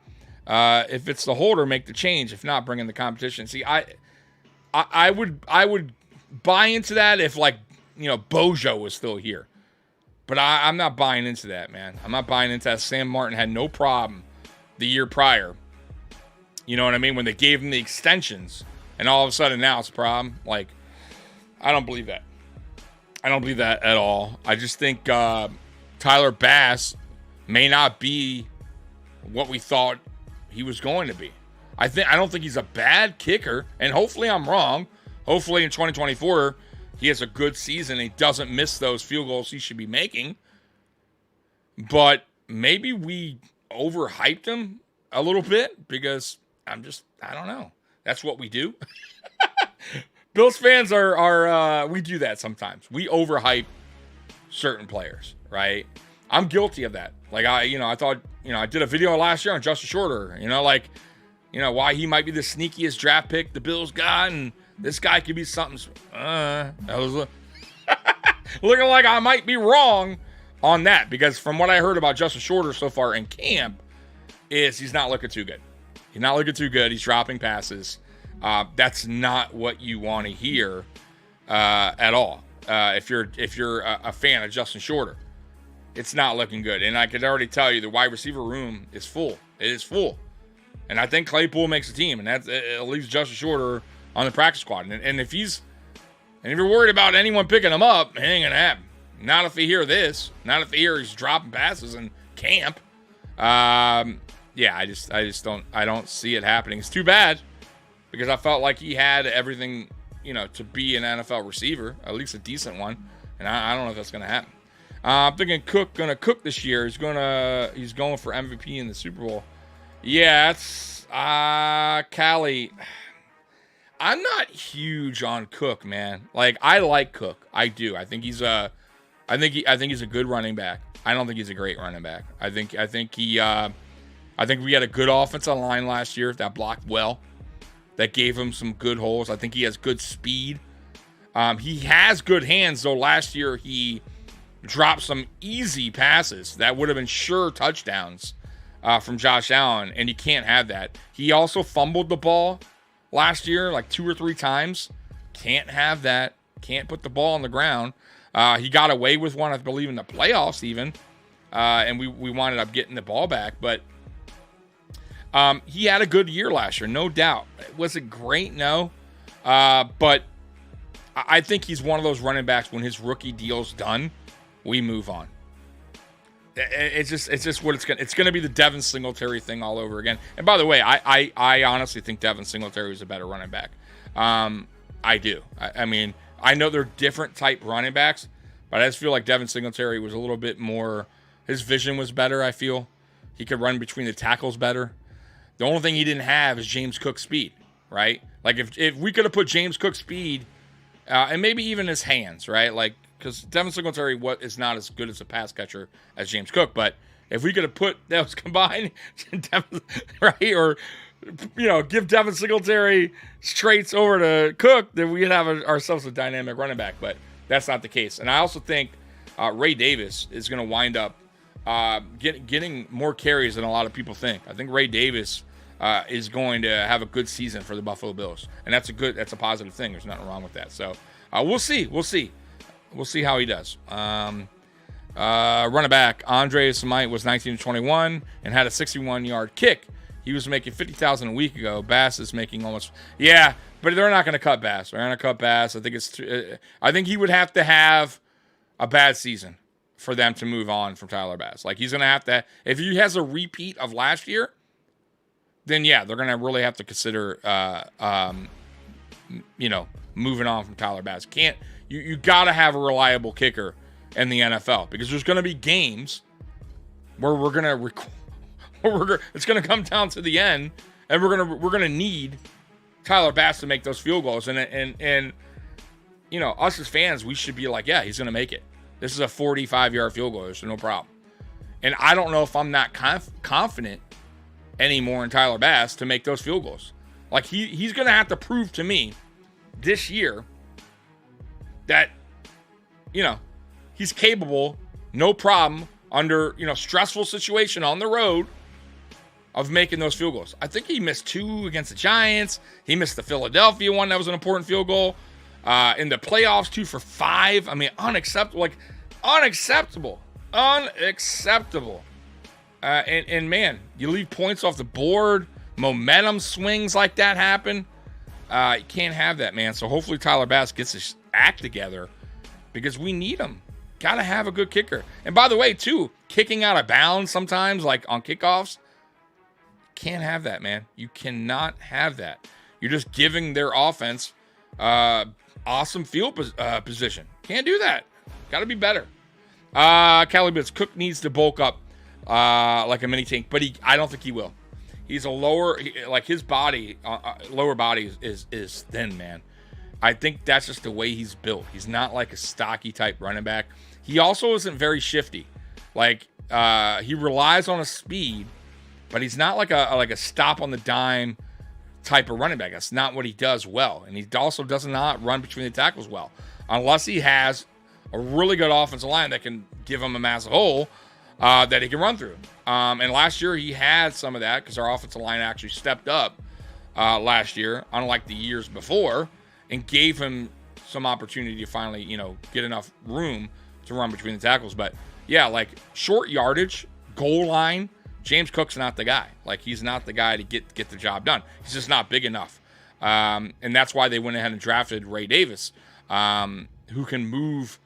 If it's the holder, make the change. If not, bring in the competition. See, I would buy into that if, like, you know, Bojo was still here. But I'm not buying into that, man. I'm not buying into that. Sam Martin had no problem the year prior. You know what I mean? When they gave him the extensions, and all of a sudden now it's a problem. Like, I don't believe that. I don't believe that at all. I just think Tyler Bass may not be what we thought he was going to be. I don't think he's a bad kicker, and hopefully I'm wrong. Hopefully in 2024 he has a good season and he doesn't miss those field goals he should be making. But maybe we overhyped him a little bit because I don't know. That's what we do. Bills fans are we do that sometimes. We overhype certain players, right? I'm guilty of that. Like, I thought, I did a video last year on Justin Shorter, why he might be the sneakiest draft pick the Bills got, and this guy could be something. I was looking like I might be wrong on that, because from what I heard about Justin Shorter so far in camp is he's not looking too good. He's not looking too good. He's dropping passes. That's not what you want to hear at all. If you're a fan of Justin Shorter, it's not looking good. And I could already tell you the wide receiver room is full. It is full. And I think Claypool makes the team, and it leaves Justin Shorter on the practice squad. And if you're worried about anyone picking him up, it ain't gonna happen. Not if you hear this. Not if you hear he's dropping passes in camp. Yeah, I don't see it happening. It's too bad, because I felt like he had everything, to be an NFL receiver, at least a decent one. And I don't know if that's gonna happen. I'm thinking Cook gonna cook this year. He's going for MVP in the Super Bowl. Yeah, it's Callie. I'm not huge on Cook, man. Like, I like Cook. I do. I think he's a good running back. I don't think he's a great running back. I think we had a good offensive line last year that blocked well, that gave him some good holes. I think he has good speed. He has good hands, though. Last year he dropped some easy passes that would have been sure touchdowns from Josh Allen, and you can't have that. He also fumbled the ball last year like 2 or 3 times. Can't have that. Can't put the ball on the ground. He got away with one, I believe, in the playoffs even, and we wound up getting the ball back. But he had a good year last year, no doubt. Was it great? No. But I think he's one of those running backs, when his rookie deal's done, we move on. It's just what it's going to be, the Devin Singletary thing all over again. And by the way, I honestly think Devin Singletary is a better running back. I do. I mean, I know they're different type running backs, but I just feel like Devin Singletary was a little bit more, his vision was better, I feel. He could run between the tackles better. The only thing he didn't have is James Cook's speed, right? Like, if we could have put James Cook's speed, and maybe even his hands, right? Like, because Devin Singletary is not as good as a pass catcher as James Cook, but if we could have put those combined, right? Or give Devin Singletary straights over to Cook, then we'd have ourselves a dynamic running back. But that's not the case. And I also think Ray Davis is going to wind up getting more carries than a lot of people think. I think Ray Davis is going to have a good season for the Buffalo Bills, and that's a positive thing. There's nothing wrong with that. So we'll see how he does. Running back Andre Samite was 19-21 and had a 61-yard kick. He was making $50,000 a week ago. Bass is making almost, but they're not going to cut Bass. They're not going to cut Bass. I think he would have to have a bad season for them to move on from Tyler Bass. Like, he's going to have to, if he has a repeat of last year, then they're going to really have to consider, moving on from Tyler Bass. You got to have a reliable kicker in the NFL, because there's going to be games where it's going to come down to the end, and we're going to need Tyler Bass to make those field goals. And us as fans, we should be like, yeah, he's going to make it. This is a 45-yard field goal, so no problem. And I don't know if I'm not confident anymore in Tyler Bass to make those field goals. Like, he's going to have to prove to me this year that, he's capable, no problem, under, stressful situation on the road, of making those field goals. I think he missed 2 against the Giants. He missed the Philadelphia one. That was an important field goal. In the playoffs, 2 for 5. I mean, unacceptable. Unacceptable. And man, you leave points off the board. Momentum swings like that happen. You can't have that, man. So hopefully Tyler Bass gets his act together, because we need him. Got to have a good kicker. And by the way, too, kicking out of bounds sometimes, like on kickoffs, can't have that, man. You cannot have that. You're just giving their offense awesome field position. Can't do that. Got to be better. Cali Bits, Cook needs to bulk up like a mini tank, but I don't think he will. He's his body, lower body is thin, man. I think that's just the way he's built. He's not like a stocky type running back. He also isn't very shifty. Like, he relies on his speed, but he's not like a stop on the dime type of running back. That's not what he does well. And he also does not run between the tackles well, unless he has a really good offensive line that can give him a massive hole that he can run through. And last year he had some of that, because our offensive line actually stepped up last year, unlike the years before, and gave him some opportunity to finally, get enough room to run between the tackles. But yeah, like short yardage, goal line, James Cook's not the guy. Like, he's not the guy to get the job done. He's just not big enough. And that's why they went ahead and drafted Ray Davis, who can move,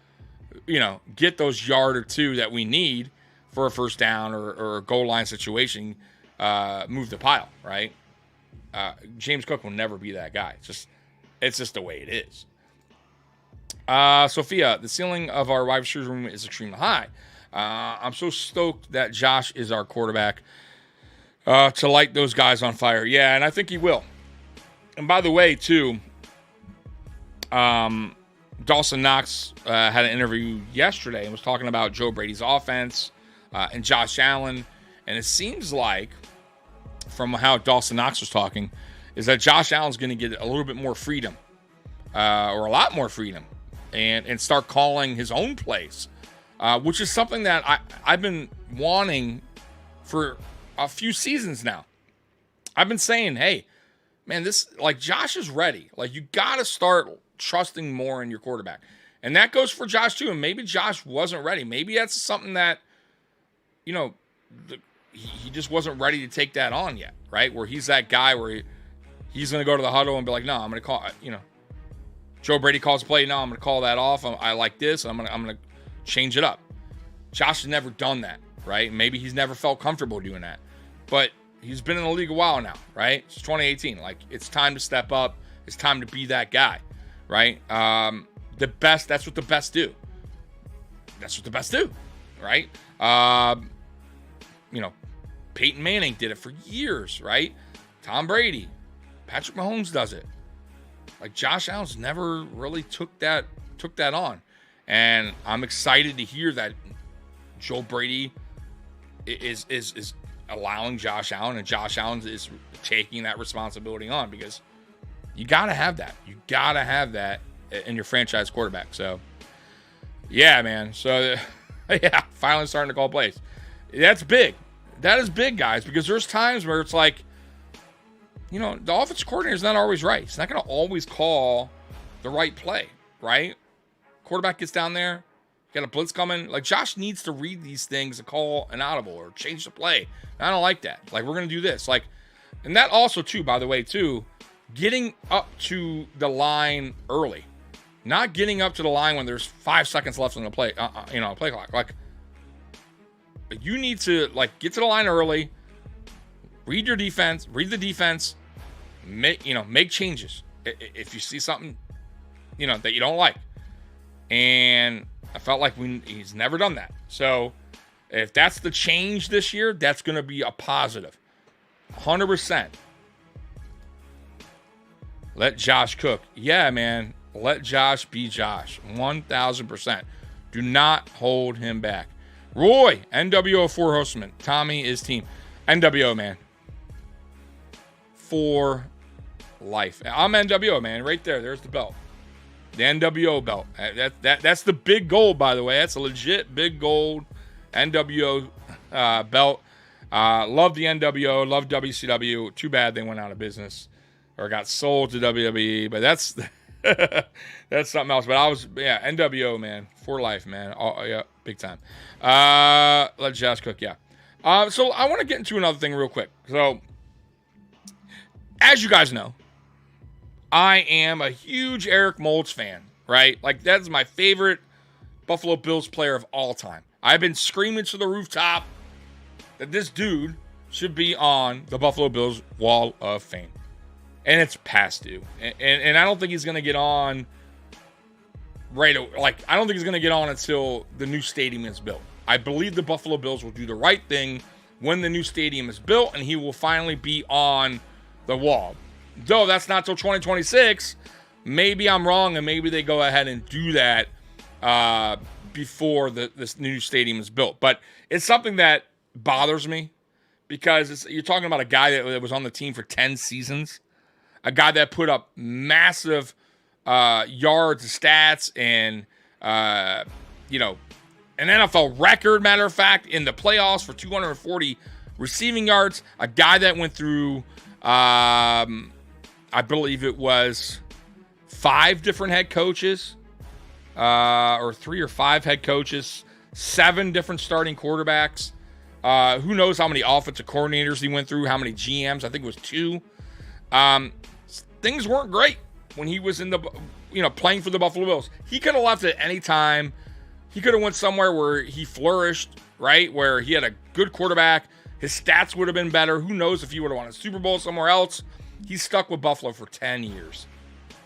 get those yard or two that we need for a first down or a goal line situation, move the pile, right? James Cook will never be that guy. It's just the way it is. Sophia, the ceiling of our wide receiver room is extremely high. I'm so stoked that Josh is our quarterback to light those guys on fire. Yeah, and I think he will. And by the way, too, Dawson Knox had an interview yesterday and was talking about Joe Brady's offense and Josh Allen. And it seems like, from how Dawson Knox was talking, is that Josh Allen's going to get a little bit more freedom, or a lot more freedom, and start calling his own plays. Which is something that I've been wanting for a few seasons now. I've been saying, hey, man, Josh is ready. Like, you got to start trusting more in your quarterback. And that goes for Josh, too. And maybe Josh wasn't ready. Maybe that's something that, he just wasn't ready to take that on yet, right? Where he's that guy where he's going to go to the huddle and be like, no, I'm going to call, Joe Brady calls a play. No, I'm going to call that off. I like this. I'm going to change it up. Josh has never done that, right? Maybe he's never felt comfortable doing that, but he's been in the league a while now, right? It's 2018. Like, it's time to step up. It's time to be that guy, right? That's what the best do. That's what the best do, right? Peyton Manning did it for years, right? Tom Brady, Patrick Mahomes does it. Like, Josh Allen's never really took that on. And I'm excited to hear that Joe Brady is allowing Josh Allen, and Josh Allen is taking that responsibility on, because you got to have that. You got to have that in your franchise quarterback. So, yeah, man. So, yeah, finally starting to call plays. That's big. That is big, guys, because there's times where it's like, you know, the offensive coordinator is not always right. He's not going to always call the right play, right? Quarterback gets down there, got a blitz coming. Like, Josh needs to read these things and call an audible or change the play. I don't like that. Like, we're going to do this. Like, and that also, too, by the way, too, getting up to the line early. Not getting up to the line when there's 5 seconds left on the play, play clock. Like, you need to, like, get to the line early, read the defense, make changes if you see something, that you don't like. And I felt like he's never done that. So if that's the change this year, that's going to be a positive. 100%. Let Josh cook. Yeah, man. Let Josh be Josh. 1,000%. Do not hold him back. Roy, NWO4 hostman. Tommy is team. NWO, man. For life. I'm NWO, man. Right there. There's the belt. The NWO belt. That's the big gold, by the way. That's a legit big gold NWO belt. Love the NWO. Love WCW. Too bad they went out of business or got sold to WWE. But that's that's something else. But NWO, man. For life, man. Oh, yeah, big time. Let Josh cook, yeah. So I want to get into another thing real quick. So, as you guys know, I am a huge Eric Moulds fan, right? Like, that's my favorite Buffalo Bills player of all time. I've been screaming to the rooftop that this dude should be on the Buffalo Bills Wall of Fame. And it's past due. And I don't think he's going to get on I don't think he's going to get on until the new stadium is built. I believe the Buffalo Bills will do the right thing when the new stadium is built, and he will finally be on the wall. Though that's not till 2026. Maybe I'm wrong, and maybe they go ahead and do that before this new stadium is built. But it's something that bothers me, because you're talking about a guy that was on the team for 10 seasons, a guy that put up massive yards, stats, and an NFL record, matter of fact, in the playoffs for 240 receiving yards. A guy that went through, I believe it was 5 different head coaches, or 3 or 5 head coaches, 7 different starting quarterbacks. Who knows how many offensive coordinators he went through, how many GMs? I think it was 2. Things weren't great when he was in the, playing for the Buffalo Bills. He could have left at any time. He could have went somewhere where he flourished, right? Where he had a good quarterback. His stats would have been better. Who knows if he would have won a Super Bowl somewhere else. He's stuck with Buffalo for 10 years.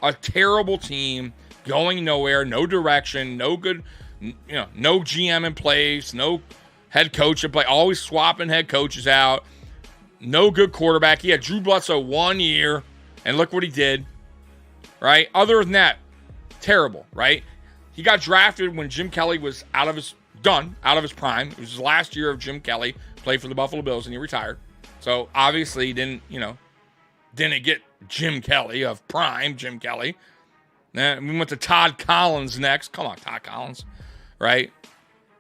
A terrible team, going nowhere, no direction, no good, no GM in place, no head coach in place, always swapping head coaches out. No good quarterback. He had Drew Bledsoe 1 year, and look what he did, right? Other than that, terrible, right? He got drafted when Jim Kelly was out of his prime. It was his last year of Jim Kelly, played for the Buffalo Bills, and he retired. So obviously he didn't get Jim Kelly of prime Jim Kelly. Then we went to Todd Collins next. Come on, Todd Collins, right?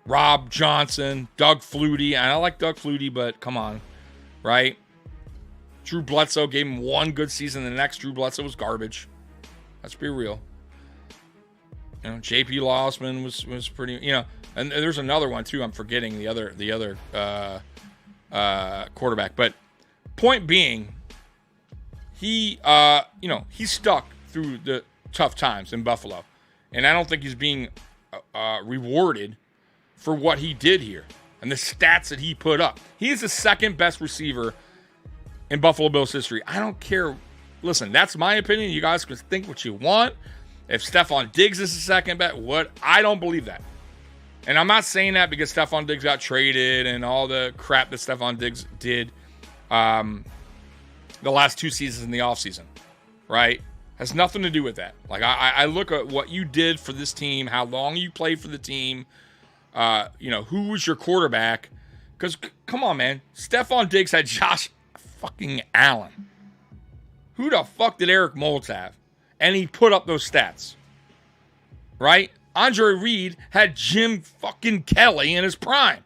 Rob Johnson, Doug Flutie. And I like Doug Flutie, but come on, right? Drew Bledsoe gave him 1 good season. The next Drew Bledsoe was garbage. Let's be real. J.P. Lossman was pretty, and there's another one too. I'm forgetting the other quarterback. But point being, he stuck through the tough times in Buffalo, and I don't think he's being rewarded for what he did here and the stats that he put up. He's the second best receiver in Buffalo Bills history. I don't care. Listen, that's my opinion. You guys can think what you want. If Stephon Diggs is the second best, I don't believe that. And I'm not saying that because Stephon Diggs got traded and all the crap that Stephon Diggs did the last 2 seasons in the offseason, right? Has nothing to do with that. Like, I look at what you did for this team, how long you played for the team, who was your quarterback, Because, come on, man. Stephon Diggs had Josh fucking Allen. Who the fuck did Eric Moulds have? And he put up those stats. Right? Andre Reed had Jim fucking Kelly in his prime.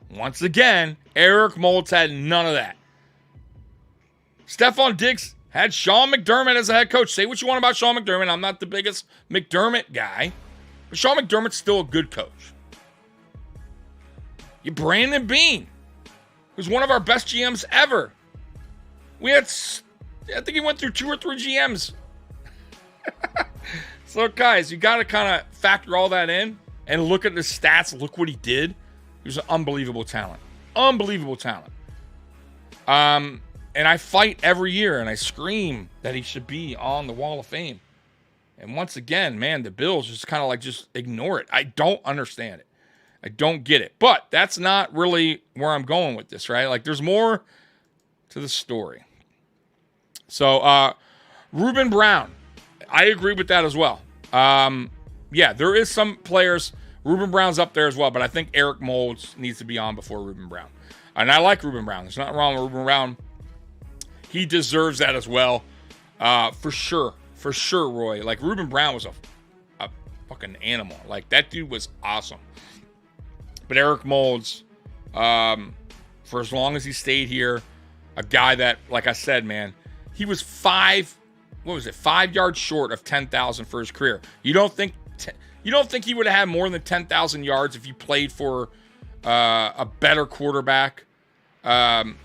Once again, Eric Moulds had none of that. Stephon Diggs had Sean McDermott as a head coach. Say what you want about Sean McDermott. I'm not the biggest McDermott guy. But Sean McDermott's still a good coach. You Brandon Beane, who's one of our best GMs ever. I think he went through 2 or 3 GMs. So, guys, you got to kind of factor all that in and look at the stats. Look what he did. He was an unbelievable talent. Unbelievable talent. And I fight every year, and I scream that he should be on the Wall of Fame. And once again, man, the Bills just kind of like just ignore it. I don't understand it. I don't get it. But that's not really where I'm going with this, right? Like, there's more to the story. So, Ruben Brown. I agree with that as well. Yeah, there is some players. Ruben Brown's up there as well, but I think Eric Moulds needs to be on before Ruben Brown. And I like Ruben Brown. There's nothing wrong with Ruben Brown. He deserves that as well. For sure. For sure, Roy. Like, Ruben Brown was a fucking animal. Like, that dude was awesome. But Eric Moulds, for as long as he stayed here, a guy that, like I said, man, he was 5 yards short of 10,000 for his career. You don't think he would have had more than 10,000 yards if he played for a better quarterback, in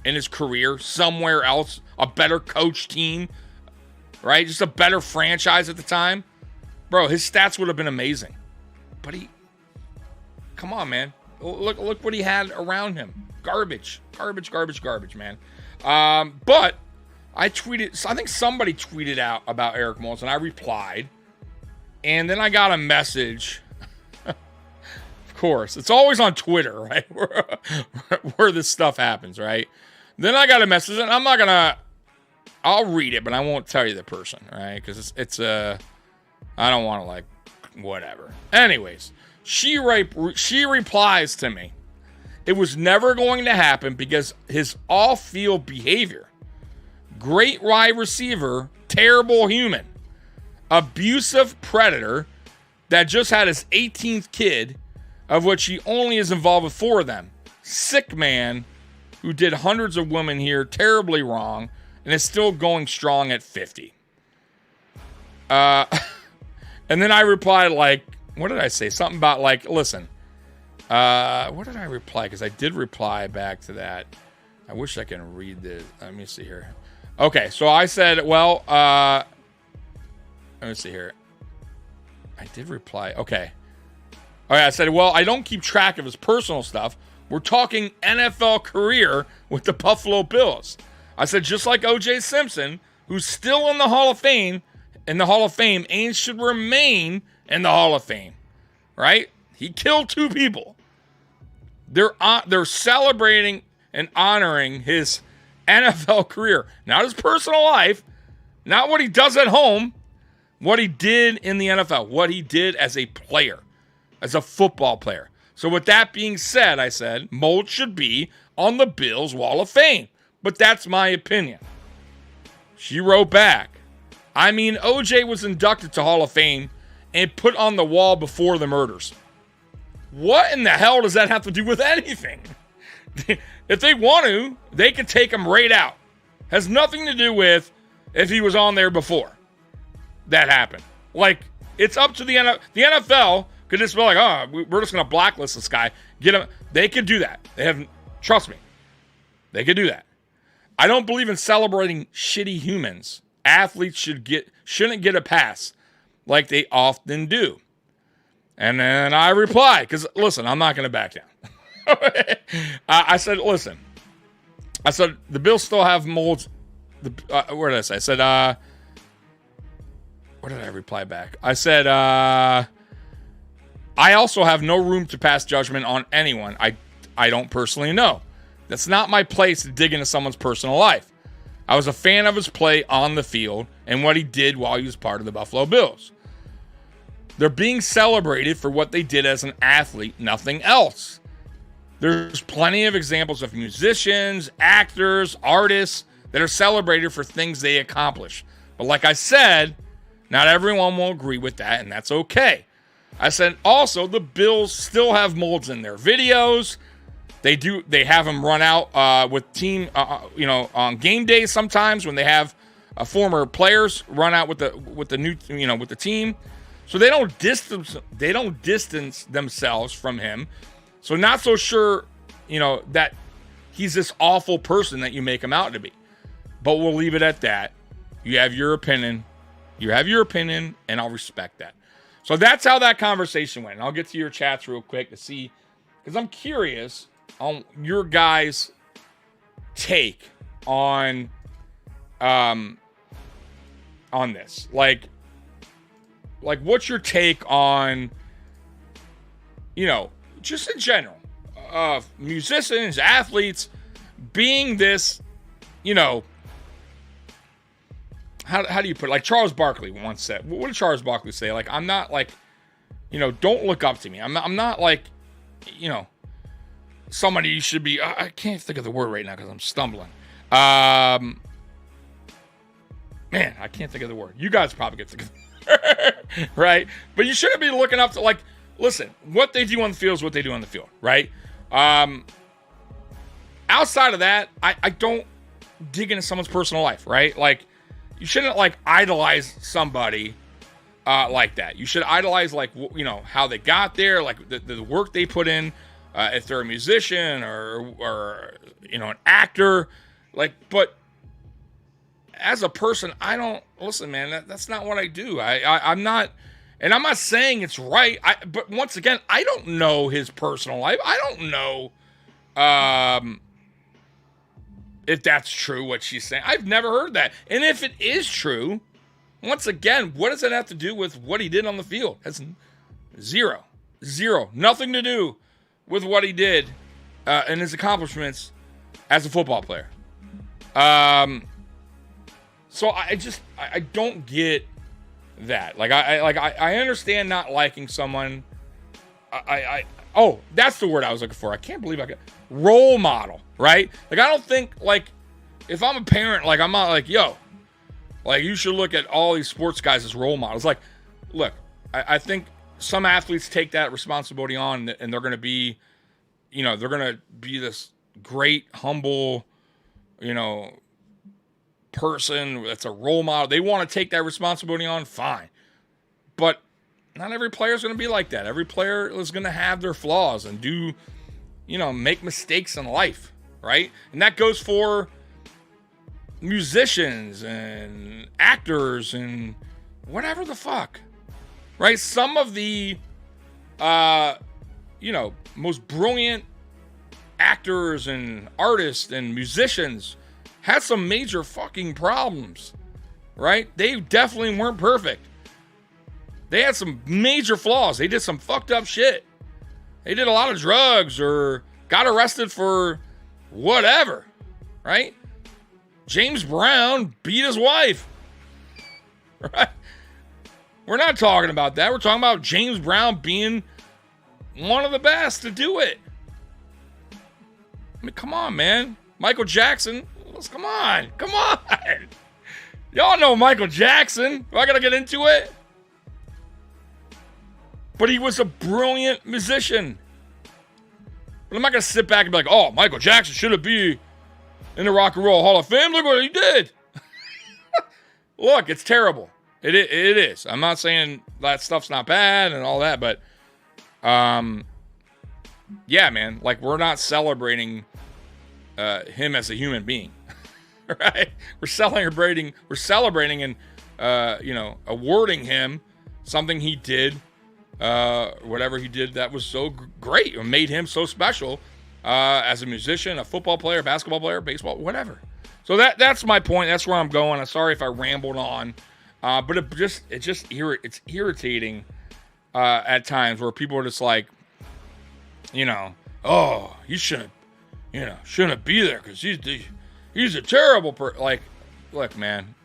his career somewhere else, a better coach team, right? Just a better franchise at the time. Bro, his stats would have been amazing. But come on, man. Look what he had around him. Garbage, man. But I think somebody tweeted out about Eric Moulds, and I replied. And then I got a message. Of course, it's always on Twitter, right? Where this stuff happens, right? Then I got a message, and I'll read it, but I won't tell you the person, right? Because I don't want to, like, whatever. Anyways, she replies to me. It was never going to happen because his off-field behavior. Great wide receiver, terrible human. Abusive predator that just had his 18th kid, of which he only is involved with 4 of them. Sick man who did hundreds of women here terribly wrong and is still going strong at 50. And then I replied, like, what did I say? Something about, like, listen. What did I reply? Because I did reply back to that. I wish I can read this. Let me see here. Okay, so I said, well, let me see here. I did reply. Okay. All right, I said, well, I don't keep track of his personal stuff. We're talking NFL career with the Buffalo Bills. I said, just like O.J. Simpson, who's still in the Hall of Fame, and should remain in the Hall of Fame, right? He killed 2 people. They're celebrating and honoring his NFL career, not his personal life, not what he does at home, what he did in the NFL, what he did as a player, as a football player. So with that being said, I said, Moulds should be on the Bills Wall of Fame. But that's my opinion. She wrote back, I mean, OJ was inducted to Hall of Fame and put on the wall before the murders. What in the hell does that have to do with anything? If they want to, they can take him right out. Has nothing to do with if he was on there before that happened. Like, it's up to the NFL. The NFL could just be like, oh, we're just going to blacklist this guy. Get him. They could do that. Trust me. They could do that. I don't believe in celebrating shitty humans. Athletes shouldn't get a pass like they often do. And then I replied, because, listen, I'm not going to back down. I said, listen. I said, the Bills still have Moulds. Where did I say? I said, what did I reply back? I said, I also have no room to pass judgment on anyone I don't personally know. That's not my place to dig into someone's personal life. I was a fan of his play on the field and what he did while he was part of the Buffalo Bills. They're being celebrated for what they did as an athlete, nothing else. There's plenty of examples of musicians, actors, artists that are celebrated for things they accomplish. But like I said, not everyone will agree with that, and that's okay. I said also the Bills still have molds in their videos. They have them run out with team, on game days sometimes when they have former players run out with the new, with the team. So they don't distance themselves from him. So not so sure, that he's this awful person that you make him out to be. But we'll leave it at that. You have your opinion. And I'll respect that. So that's how that conversation went. And I'll get to your chats real quick to see, because I'm curious on your guys' take on this. Like what's your take on, just in general, musicians, athletes being this, how do you put it? Like Charles Barkley once said. What did Charles Barkley say? Like, I'm not like, don't look up to me. I'm not like, somebody you should be. I can't think of the word right now because I'm stumbling. Man, I can't think of the word. You guys probably get the right? But you shouldn't be looking up to, like, listen, what they do on the field is what they do on the field, right? Outside of that, I don't dig into someone's personal life, right? Like, you shouldn't, like, idolize somebody like that. You should idolize, like, how they got there, like the work they put in, if they're a musician or an actor, like, but as a person, I don't listen, man. That's not what I do. I'm not, and I'm not saying it's right. But once again, I don't know his personal life. I don't know if that's true what she's saying. I've never heard that. And if it is true, once again, what does it have to do with what he did on the field? That's zero, nothing to do with what he did and his accomplishments as a football player. So I don't get that. Like I understand not liking someone. Oh, that's the word I was looking for. I can't believe I got role model, right? Like, I don't think, like, if I'm a parent, like, I'm not like, yo, like, you should look at all these sports guys as role models. Like, look, I think some athletes take that responsibility on, and they're going to be, they're going to be this great, humble, person that's a role model. They want to take that responsibility on, fine. But not every player is going to be like that. Every player is going to have their flaws and do, make mistakes in life, right? And that goes for musicians and actors and whatever the fuck, right? Some of the, most brilliant actors and artists and musicians had some major fucking problems, right? They definitely weren't perfect. They had some major flaws. They did some fucked up shit. They did a lot of drugs or got arrested for whatever, right? James Brown beat his wife, right? We're not talking about that. We're talking about James Brown being one of the best to do it. I mean, come on, man. Michael Jackson. Come on. Y'all know Michael Jackson. Do I gotta get into it? But he was a brilliant musician. But I'm not going to sit back and be like, oh, Michael Jackson should be in the Rock and Roll Hall of Fame. Look what he did. Look, it's terrible. It is. I'm not saying that stuff's not bad and all that, but yeah, man, like, we're not celebrating him as a human being, right? We're celebrating and awarding him something he did. Whatever he did that was so great or made him so special as a musician, a football player, basketball player, baseball, whatever. So that's my point. That's where I'm going. I'm sorry if I rambled on, but it's irritating at times where people are just like, oh, he shouldn't be there because he's a terrible person. Like, look, man.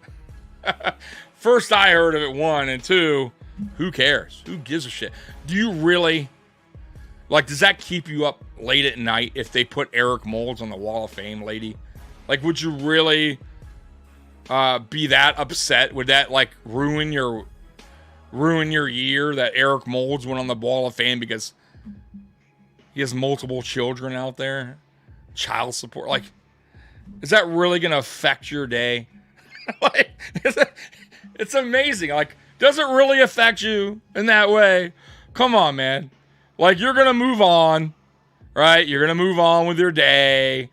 First, I heard of it, one, and two. Who cares? Who gives a shit? Do you really Like, does that keep you up late at night if they put Eric Moulds on the Wall of Fame, lady? Like, would you really be that upset? Would that like ruin your year that Eric Moulds went on the Wall of Fame because he has multiple children out there, child support? Like, is that really gonna affect your day? Like, it's amazing. Like, does it really affect you in that way? Come on, man. Like, you're gonna move on, right? You're gonna move on with your day.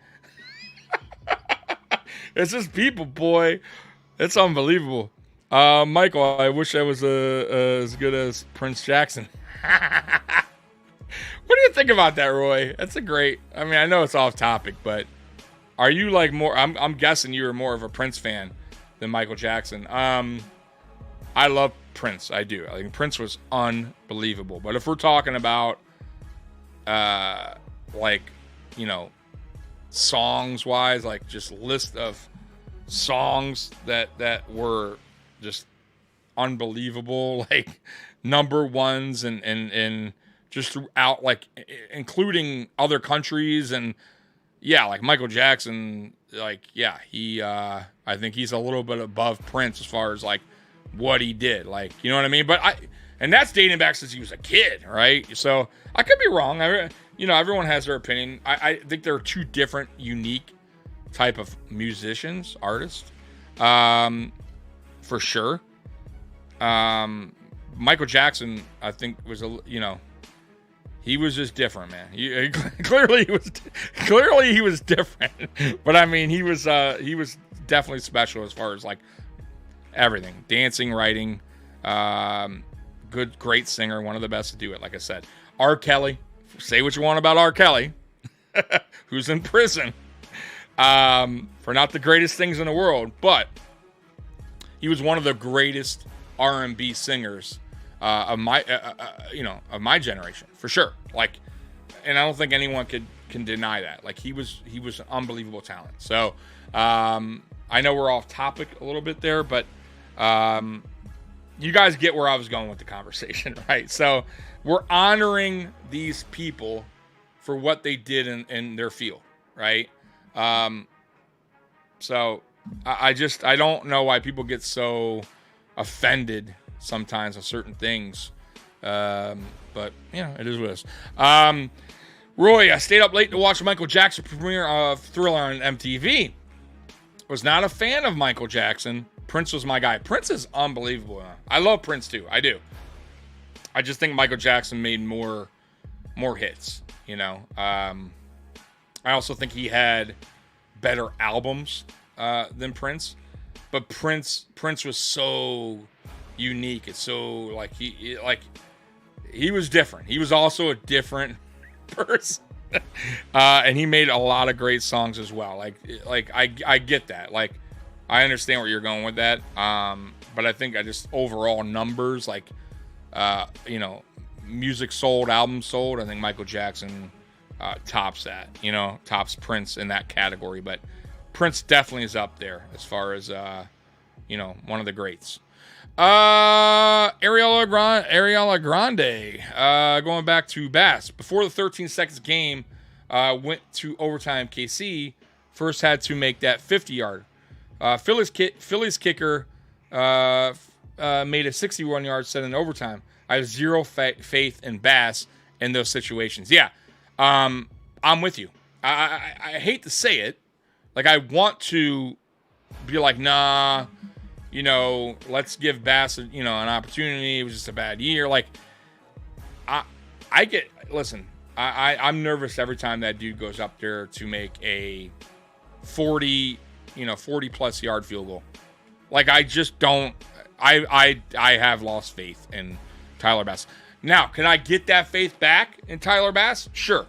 It's just people, boy. It's unbelievable. Michael, I wish I was as good as Prince Jackson. What do you think about that, Roy? That's a great. I mean, I know it's off topic, but are you like more? I'm guessing you were more of a Prince fan than Michael Jackson. I love Prince. I do. I think Prince was unbelievable. But if we're talking about, like, you know, songs wise, like just list of songs that were just unbelievable, like number ones and just throughout, like including other countries, and yeah, like Michael Jackson, like yeah, he I think he's a little bit above Prince as far as like what he did, like, you know what I mean? But and that's dating back since he was a kid, right? So I could be wrong. You know, everyone has their opinion. I think there are two different, unique type of musicians, artists, for sure. Michael Jackson, I think, was he was just different, man. Clearly he was different. But I mean, he was definitely special as far as like everything, dancing, writing, great singer, one of the best to do it. Like I said, R. Kelly. Say what you want about R. Kelly, who's in prison for not the greatest things in the world, but he was one of the greatest R&B singers of my generation, for sure. Like, and I don't think anyone can deny that. Like, he was an unbelievable talent. So I know we're off topic a little bit there, but you guys get where I was going with the conversation, right? So we're honoring these people for what they did in their field, right? So I don't know why people get so offended sometimes on certain things. But, you know, it is what it is. Roy, I stayed up late to watch Michael Jackson premiere of Thriller on MTV. Was not a fan of Michael Jackson. Prince was my guy. Prince is unbelievable. I love Prince too. I do. I just think Michael Jackson made more hits, you know. I also think he had better albums than Prince. But Prince was so unique. It's so like he was different. He was also a different person. And he made a lot of great songs as well. Like I get that. Like, I understand where you're going with that. But I think I just overall numbers, like, you know, music sold, albums sold, I think Michael Jackson tops that, you know, tops Prince in that category. But Prince definitely is up there as far as, you know, one of the greats. Ariella Grande, going back to Bass. Before the 13 seconds game went to overtime, KC first had to make that 50-yard. Phillies kicker made a 61-yard set in overtime. I have zero faith in Bass in those situations. Yeah, I'm with you. I hate to say it. Like, I want to be like, nah, you know, let's give Bass, you know, an opportunity. It was just a bad year. Like, I'm nervous every time that dude goes up there to make a 40 plus yard field goal. Like, I just don't. I have lost faith in Tyler Bass. Now, can I get that faith back in Tyler Bass? Sure,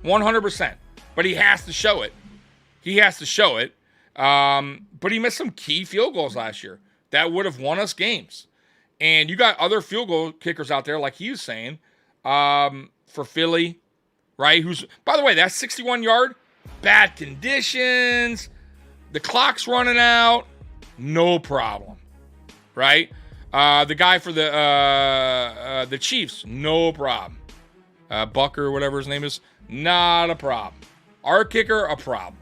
100%. But he has to show it. But he missed some key field goals last year that would have won us games. And you got other field goal kickers out there, like he was saying, for Philly, right? Who's, by the way, that 61-yard, bad conditions, the clock's running out, no problem, right? The guy for the Chiefs, no problem. Bucker, whatever his name is, not a problem. Our kicker, a problem.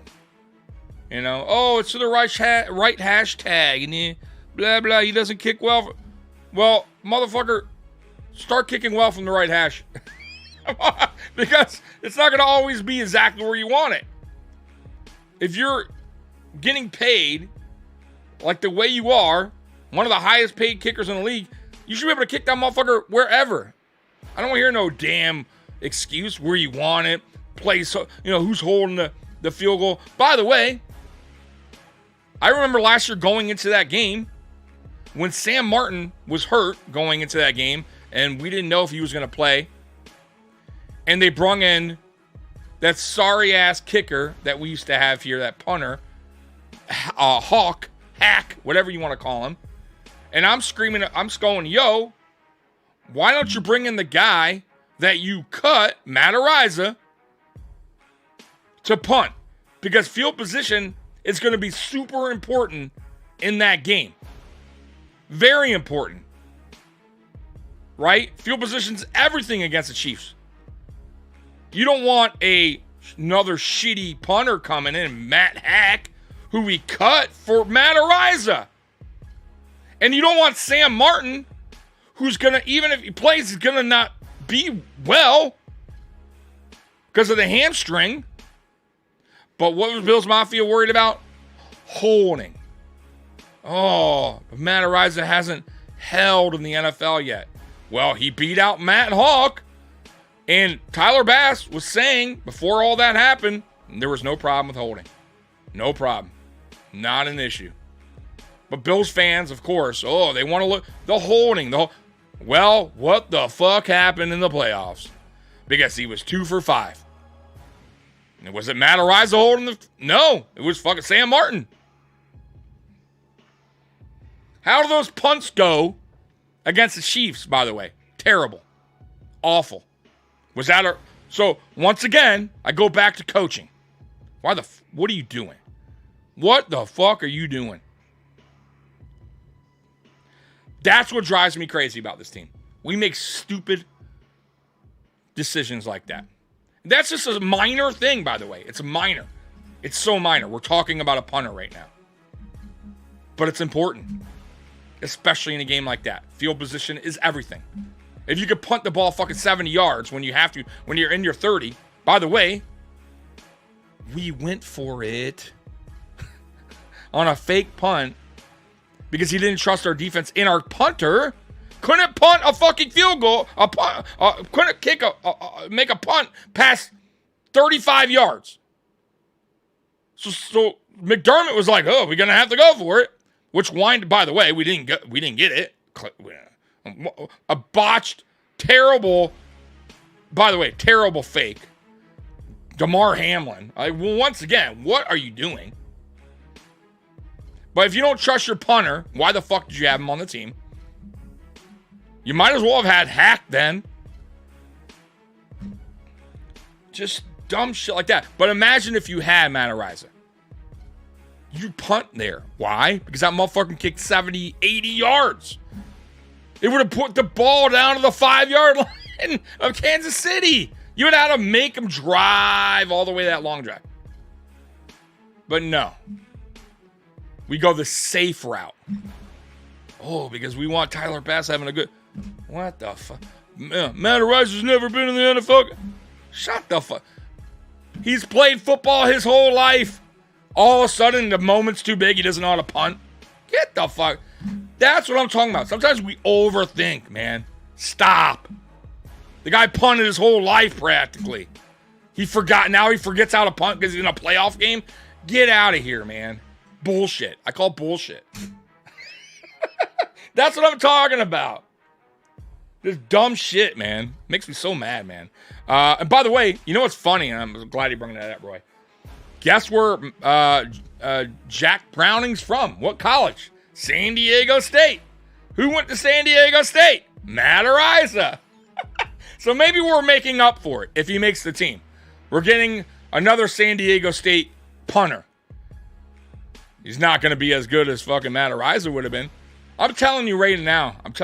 You know, oh, it's to the right hashtag, and blah, blah, he doesn't kick well. Well, motherfucker, start kicking well from the right hash. Because it's not going to always be exactly where you want it. If you're getting paid like the way you are, one of the highest paid kickers in the league, you should be able to kick that motherfucker wherever. I don't want to hear no damn excuse where you want it, place, you know, who's holding the field goal. By the way, I remember last year going into that game when Sam Martin was hurt going into that game and we didn't know if he was going to play. And they brung in that sorry-ass kicker that we used to have here, that punter, Hack, whatever you want to call him. And I'm screaming, I'm going, yo, why don't you bring in the guy that you cut, Matt Ariza, to punt? Because field position is going to be super important in that game. Very important. Right? Field position's everything against the Chiefs. You don't want another shitty punter coming in, Matt Hack, who we cut for Matt Ariza. And you don't want Sam Martin, who's going to, even if he plays, is going to not be well because of the hamstring. But what was Bills Mafia worried about? Holding. Oh, Matt Ariza hasn't held in the NFL yet. Well, he beat out Matt Hawk. And Tyler Bass was saying before all that happened, there was no problem with holding. No problem. Not an issue. But Bills fans, of course, they want to look the holding. Well, what the fuck happened in the playoffs? Because he was 2 for 5. And was it Matt Ariza holding No, it was fucking Sam Martin. How do those punts go against the Chiefs, by the way? Terrible. Awful. Was that so once again, I go back to coaching. What are you doing? What the fuck are you doing? That's what drives me crazy about this team. We make stupid decisions like that. That's just a minor thing, by the way. It's minor. It's so minor. We're talking about a punter right now. But it's important, especially in a game like that. Field position is everything. If you could punt the ball fucking 70 yards when you're in your 30, by the way, we went for it on a fake punt because he didn't trust our defense, and our punter couldn't punt a fucking field goal, couldn't kick make a punt past 35 yards. So McDermott was like, "Oh, we're gonna have to go for it," which by the way, we didn't get it. A botched, terrible, by the way, terrible fake. Damar Hamlin. Once again, what are you doing? But if you don't trust your punter, why the fuck did you have him on the team? You might as well have had Hack then. Just dumb shit like that. But imagine if you had Matt Ariza. You punt there. Why? Because that motherfucker kicked 70, 80 yards. It would have put the ball down to the 5-yard line of Kansas City. You would have had to make him drive all the way that long drive. But no. We go the safe route. Oh, because we want Tyler Bass having a good... What the fuck? Matt Ariza's never been in the NFL. Shut the fuck. He's played football his whole life. All of a sudden, the moment's too big. He doesn't know how to punt. Get the fuck... That's what I'm talking about. Sometimes we overthink, man. Stop. The guy punted his whole life practically. Now he forgets how to punt because he's in a playoff game. Get out of here, man. Bullshit. I call bullshit. That's what I'm talking about. This dumb shit, man. Makes me so mad, man. And by the way, you know what's funny? And I'm glad you brought that up, Roy. Guess where Jack Browning's from? What college? San Diego State. Who went to San Diego State? Matt Ariza. So maybe we're making up for it if he makes the team. We're getting another San Diego State punter. He's not going to be as good as fucking Matt Ariza would have been. I'm telling you right now. If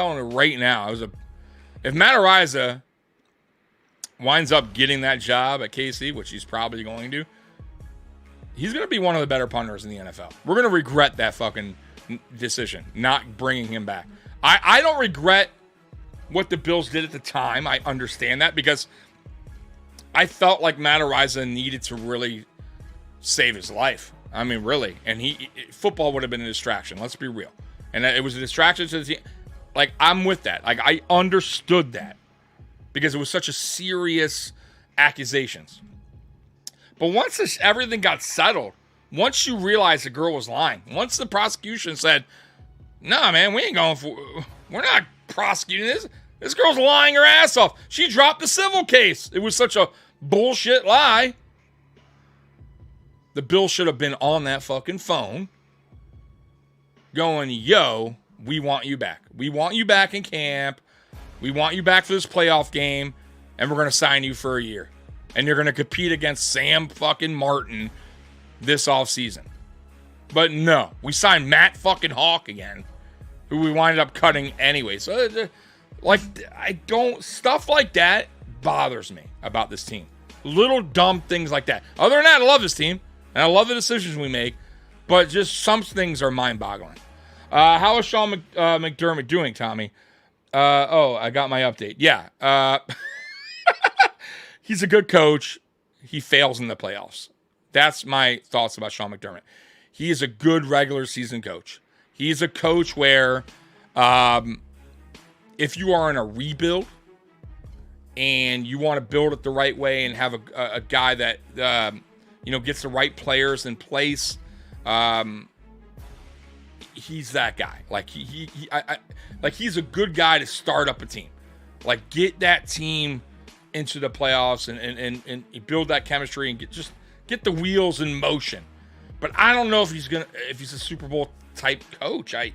Matt Ariza winds up getting that job at KC, which he's probably going to, he's going to be one of the better punters in the NFL. We're going to regret that fucking decision, not bringing him back. I don't regret what the Bills did at the time. I understand that because I felt like Matt Araiza needed to really save his life. I mean, really. And football would have been a distraction. Let's be real. And it was a distraction to the team. Like, I'm with that. Like, I understood that because it was such a serious accusations. But once everything got settled, once you realized the girl was lying, once the prosecution said, "Nah, man, we're not prosecuting this. This girl's lying her ass off. She dropped the civil case. It was such a bullshit lie." The Bills should have been on that fucking phone going, "Yo, we want you back. We want you back in camp. We want you back for this playoff game, and we're going to sign you for a year. And you're going to compete against Sam fucking Martin this offseason." But no, we signed Matt fucking Hawk again, who we winded up cutting anyway. So, stuff like that bothers me about this team. Little dumb things like that. Other than that, I love this team, and I love the decisions we make, but just some things are mind-boggling. How is Sean McDermott doing, Tommy? I got my update. Yeah. He's a good coach. He fails in the playoffs. That's my thoughts about Sean McDermott. He is a good regular season coach. He's a coach where if you are in a rebuild and you want to build it the right way and have a guy that gets the right players in place, he's that guy. Like he's a good guy to start up a team. Like, get that team into the playoffs and build that chemistry and get the wheels in motion. But I don't know if he's a Super Bowl type coach. I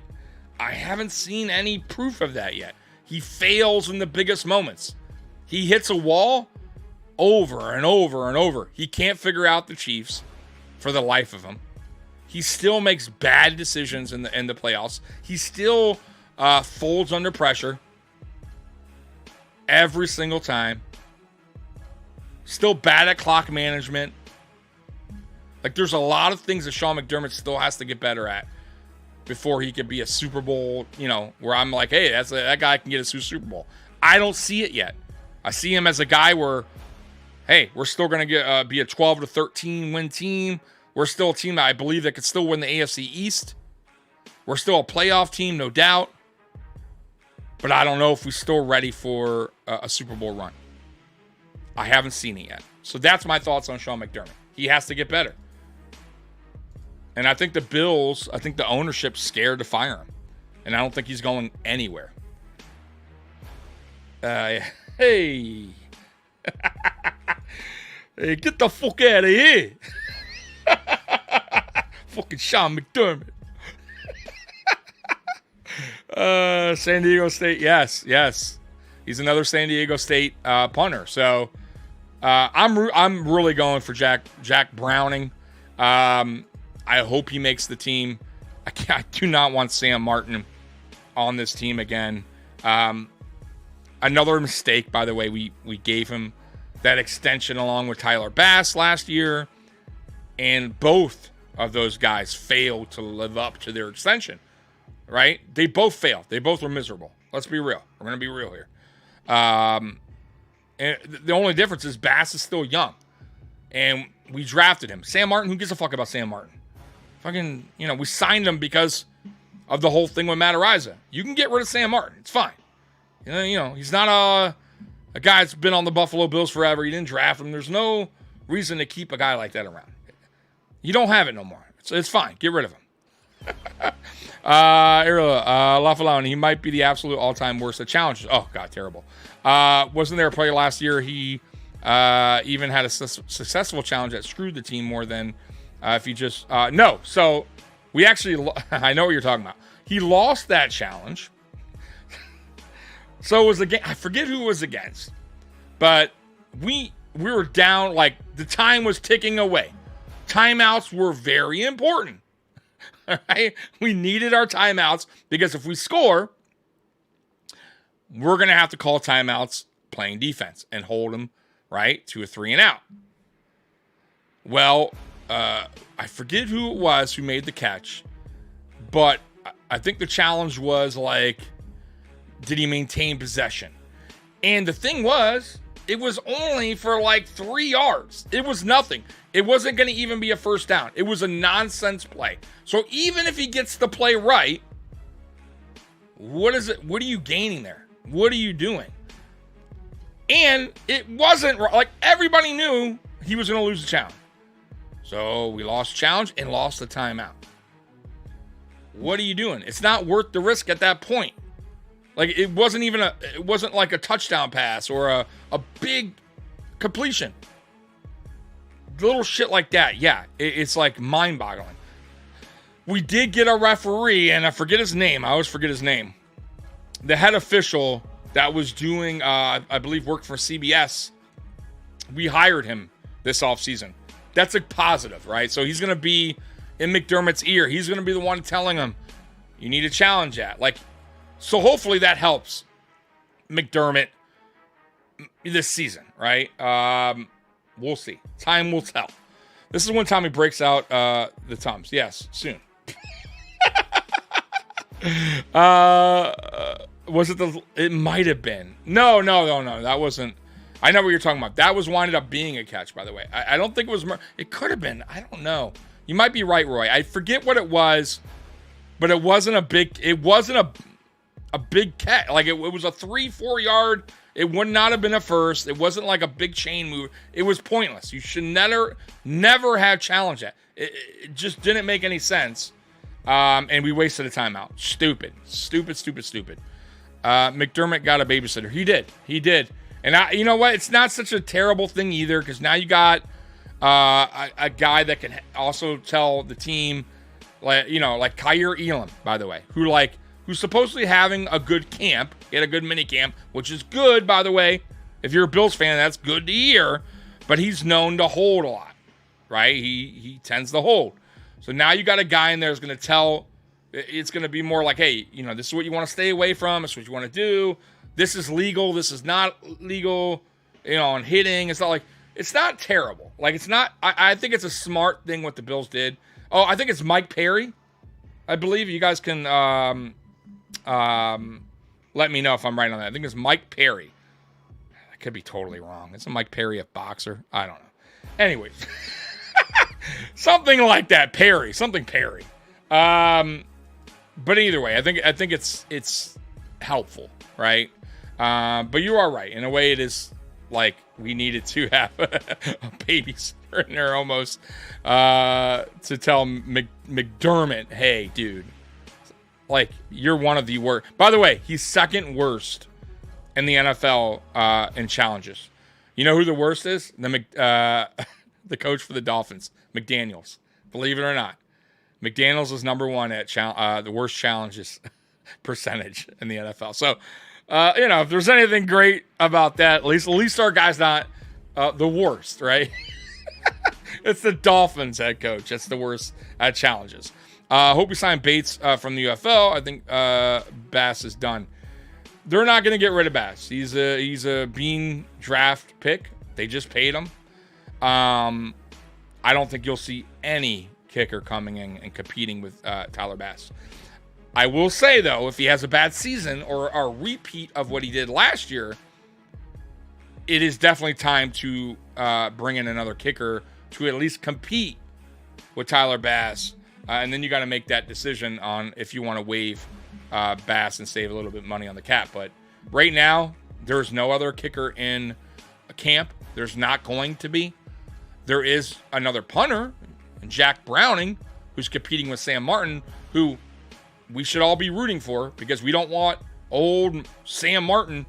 haven't seen any proof of that yet. He fails in the biggest moments. He hits a wall over and over and over. He can't figure out the Chiefs for the life of him. He still makes bad decisions in the playoffs. He still folds under pressure every single time. Still bad at clock management. Like, there's a lot of things that Sean McDermott still has to get better at before he could be a Super Bowl, where I'm like, hey, that guy can get us to a Super Bowl. I don't see it yet. I see him as a guy where, hey, we're still going to be a 12-13 win team. We're still a team that I believe that could still win the AFC East. We're still a playoff team, no doubt. But I don't know if we're still ready for a Super Bowl run. I haven't seen it yet. So that's my thoughts on Sean McDermott. He has to get better. And I think the ownership's scared to fire him. And I don't think he's going anywhere. Hey. Hey, get the fuck out of here. Fucking Sean McDermott. San Diego State, yes. He's another San Diego State punter. So I'm really going for Jack Browning. I hope he makes the team. I do not want Sam Martin on this team again. Another mistake, by the way, we gave him that extension along with Tyler Bass last year, and both of those guys failed to live up to their extension, right? They both failed. They both were miserable. Let's be real. We're going to be real here. And the only difference is Bass is still young, and we drafted him. Sam Martin, who gives a fuck about Sam Martin? Fucking, we signed him because of the whole thing with Matt Araiza. You can get rid of Sam Martin. It's fine. He's not a guy that's been on the Buffalo Bills forever. You didn't draft him. There's no reason to keep a guy like that around. You don't have it no more. It's fine. Get rid of him. Lafalone, he might be the absolute all-time worst at challenges. Oh, God, terrible. Wasn't there a player last year? He even had a successful challenge that screwed the team more than if he just... no. So we actually... I know what you're talking about. He lost that challenge. So it was I forget who it was against, but we were down, like, the time was ticking away. Timeouts were very important. All right? We needed our timeouts because if we score, we're going to have to call timeouts playing defense and hold them right, to a 3 and out. Well, I forget who it was who made the catch, but I think the challenge was like, did he maintain possession? And the thing was, it was only for like 3 yards. It was nothing. It wasn't going to even be a first down. It was a nonsense play. So even if he gets the play right, what is it? What are you gaining there? What are you doing? And it wasn't like everybody knew he was going to lose the challenge. So we lost challenge and lost the timeout. What are you doing? It's not worth the risk at that point. Like it wasn't like a touchdown pass or a big completion. Little shit like that. Yeah, it's like mind-boggling. We did get a referee, and I forget his name. I always forget his name. The head official that was doing, I believe, worked for CBS. We hired him this offseason. That's a positive, right? So he's going to be in McDermott's ear. He's going to be the one telling him, you need to challenge that. Like, so hopefully that helps McDermott this season, right? We'll see. Time will tell. This is when Tommy breaks out the Tums. Yes, soon. Was it it might have been. No. That wasn't. I know what you're talking about. That was winded up being a catch, by the way. I don't think it was. It could have been. I don't know. You might be right, Roy. I forget what it was, but it wasn't a big. It wasn't a big catch. Like it was a 3-4 yard. It would not have been a first. It wasn't like a big chain move. It was pointless. You should never have challenged that. It just didn't make any sense. And we wasted a timeout. Stupid. McDermott got a babysitter. He did. And you know what? It's not such a terrible thing either, because now you got a guy that can also tell the team, like Kyer Elam, by the way, who's supposedly having a good camp. He had a good mini camp, which is good, by the way. If you're a Bills fan, that's good to hear. But he's known to hold a lot, right? He tends to hold. So now you got a guy in there who's going to tell. It's going to be more like, hey, this is what you want to stay away from. This is what you want to do. This is legal. This is not legal. On hitting. It's not like, it's not terrible. Like, it's not. I think it's a smart thing what the Bills did. Oh, I think it's Mike Perry. I believe you guys can let me know if I'm right on that. I think it's Mike Perry. I could be totally wrong. Isn't Mike Perry a boxer? I don't know. Anyways, something like that. Something Perry. But either way, I think it's helpful, right? But you are right. In a way, it is like we needed to have a babysitter in there almost to tell McDermott, hey, dude, like you're one of the worst. By the way, he's second worst in the NFL in challenges. You know who the worst is? The coach for the Dolphins, McDaniels. Believe it or not, McDaniels is number one at the worst challenges percentage in the NFL. So, if there's anything great about that, at least our guy's not the worst, right? It's the Dolphins head coach. That's the worst at challenges. Hope we sign Bates from the UFL. I think Bass is done. They're not going to get rid of Bass. He's a Bean draft pick. They just paid him. I don't think you'll see any kicker coming in and competing with Tyler Bass. I will say, though, if he has a bad season or a repeat of what he did last year, it is definitely time to bring in another kicker to at least compete with Tyler Bass. And then you got to make that decision on if you want to waive Bass and save a little bit of money on the cap. But right now, there's no other kicker in a camp. There's not going to be. There is another punter, Jack Browning, who's competing with Sam Martin, who we should all be rooting for because we don't want old Sam Martin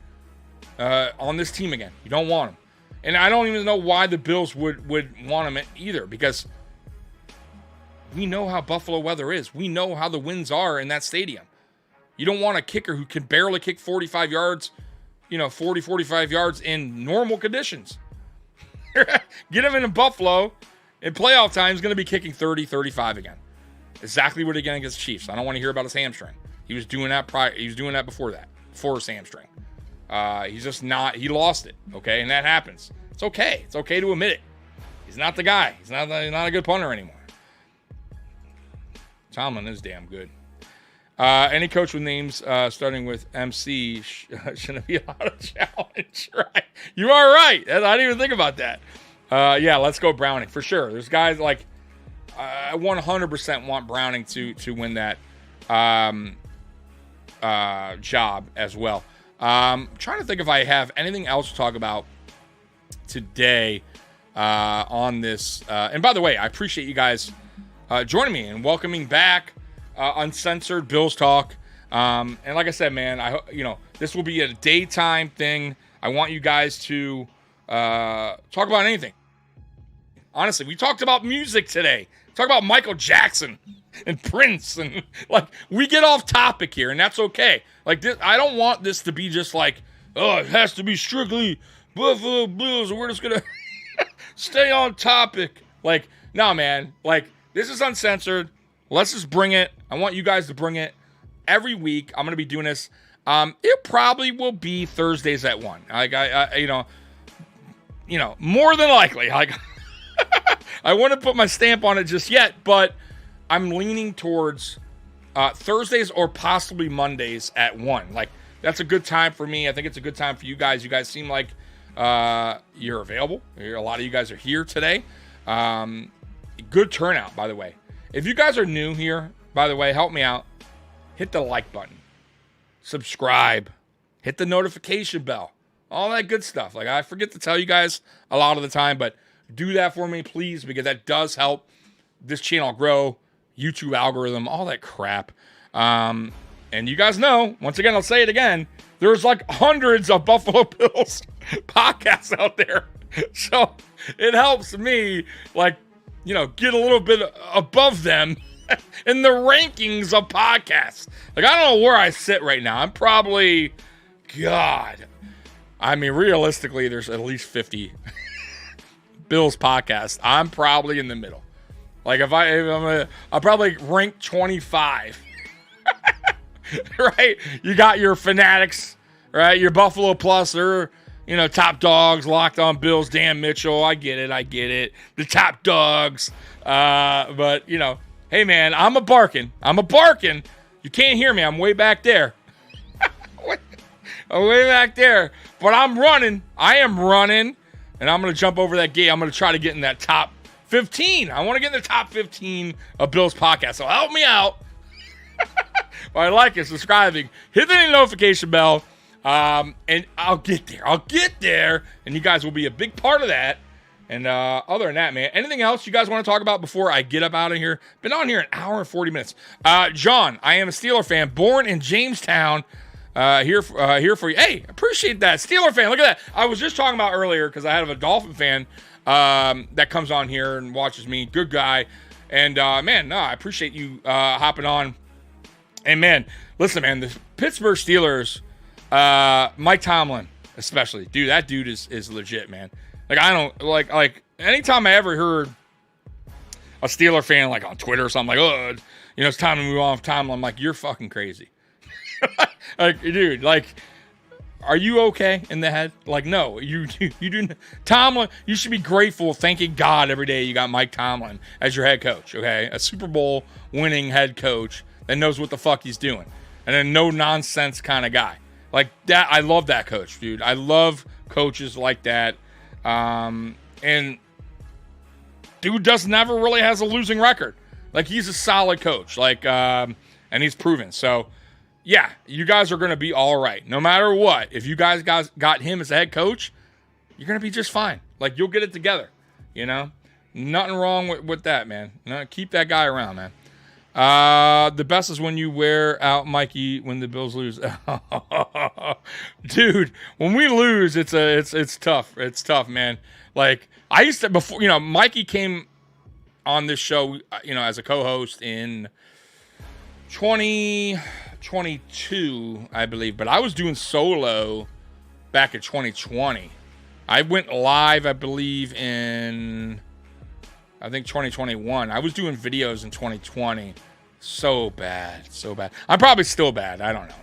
on this team again. You don't want him. And I don't even know why the Bills would want him either, because we know how Buffalo weather is. We know how the winds are in that stadium. You don't want a kicker who can barely kick 45 yards, 45 yards in normal conditions. Get him in Buffalo in playoff time. He's going to be kicking 30, 35 again. Exactly what he did against the Chiefs. I don't want to hear about his hamstring. He was doing that prior. He was doing that before his hamstring. He's just not. He lost it. Okay, and that happens. It's okay. It's okay to admit it. He's not the guy. He's not a good punter anymore. Tomlin is damn good. Any coach with names starting with MC shouldn't be allowed to challenge. Right? You are right. I didn't even think about that. Yeah, let's go Browning for sure. There's guys like I 100% want Browning to win that job as well. Trying to think if I have anything else to talk about today on this. And by the way, I appreciate you guys joining me and welcoming back Uncensored Bills Talk. And like I said, man, this will be a daytime thing. I want you guys to talk about anything. Honestly, we talked about music today. Talk about Michael Jackson and Prince, and like we get off topic here, and that's okay. Like this, I don't want this to be just like, oh, it has to be strictly Buffalo Bills, and we're just gonna stay on topic. Like, no, man. Like this is uncensored. Let's just bring it. I want you guys to bring it every week. I'm gonna be doing this. It probably will be Thursdays at 1. Like more than likely. Like I wouldn't put my stamp on it just yet, but I'm leaning towards Thursdays or possibly Mondays at 1. Like that's a good time for me. I think it's a good time for you guys. You guys seem like you're available. A lot of you guys are here today. Good turnout, by the way. If you guys are new here, by the way, help me out. Hit the like button. Subscribe. Hit the notification bell. All that good stuff. Like I forget to tell you guys a lot of the time, but do that for me, please, because that does help this channel grow, YouTube algorithm, all that crap. And you guys know, once again, I'll say it again, there's like hundreds of Buffalo Bills podcasts out there. So it helps me, like, get a little bit above them in the rankings of podcasts. Like, I don't know where I sit right now. I'm probably, realistically, there's at least 50 Bills podcasts. I'm probably in the middle. Like I'll probably rank 25. Right? You got your Fanatics, right? Your Buffalo Plus, or Top Dogs, Locked On Bills, Dan Mitchell. I get it. The Top Dogs. But hey man, I'm a barking. You can't hear me. I'm way back there. I'm way back there. But I'm running. I am running. And I'm going to jump over that gate. I'm going to try to get in that top 15. I want to get in the top 15 of Bill's podcast. So help me out by liking, subscribing, hit the notification bell, and I'll get there. And you guys will be a big part of that. And other than that, man, anything else you guys want to talk about before I get up out of here? Been on here an hour and 40 minutes. John, I am a Steeler fan, born in Jamestown. Here for you. Hey, appreciate that. Steeler fan, look at that. I was just talking about earlier because I had a Dolphin fan that comes on here and watches me. Good guy. And, I appreciate you hopping on. And, man, listen, man, the Pittsburgh Steelers, Mike Tomlin especially. Dude, that dude is legit, man. Like, I don't, like anytime I ever heard a Steeler fan, like, on Twitter or something, like, oh, it's time to move on with Tomlin, I'm like, you're fucking crazy. Like, dude, like, are you okay in the head? Like, no, you do. Tomlin, you should be grateful, thanking God every day you got Mike Tomlin as your head coach, okay? A Super Bowl winning head coach that knows what the fuck he's doing. And a no-nonsense kind of guy. Like, that, I love that coach, dude. I love coaches like that. And dude never really has a losing record. Like, he's a solid coach. Like, and he's proven. So, yeah, you guys are going to be all right. No matter what, if you guys got him as a head coach, you're going to be just fine. Like, you'll get it together, Nothing wrong with that, man. No, keep that guy around, man. The best is when you wear out Mikey when the Bills lose. Dude, when we lose, it's tough. It's tough, man. Like, I used to, before, Mikey came on this show, as a co-host in 2022, I believe, but I was doing solo back in 2020. I went live, I believe, in 2021. I was doing videos in 2020. So bad. I'm probably still bad. I don't know.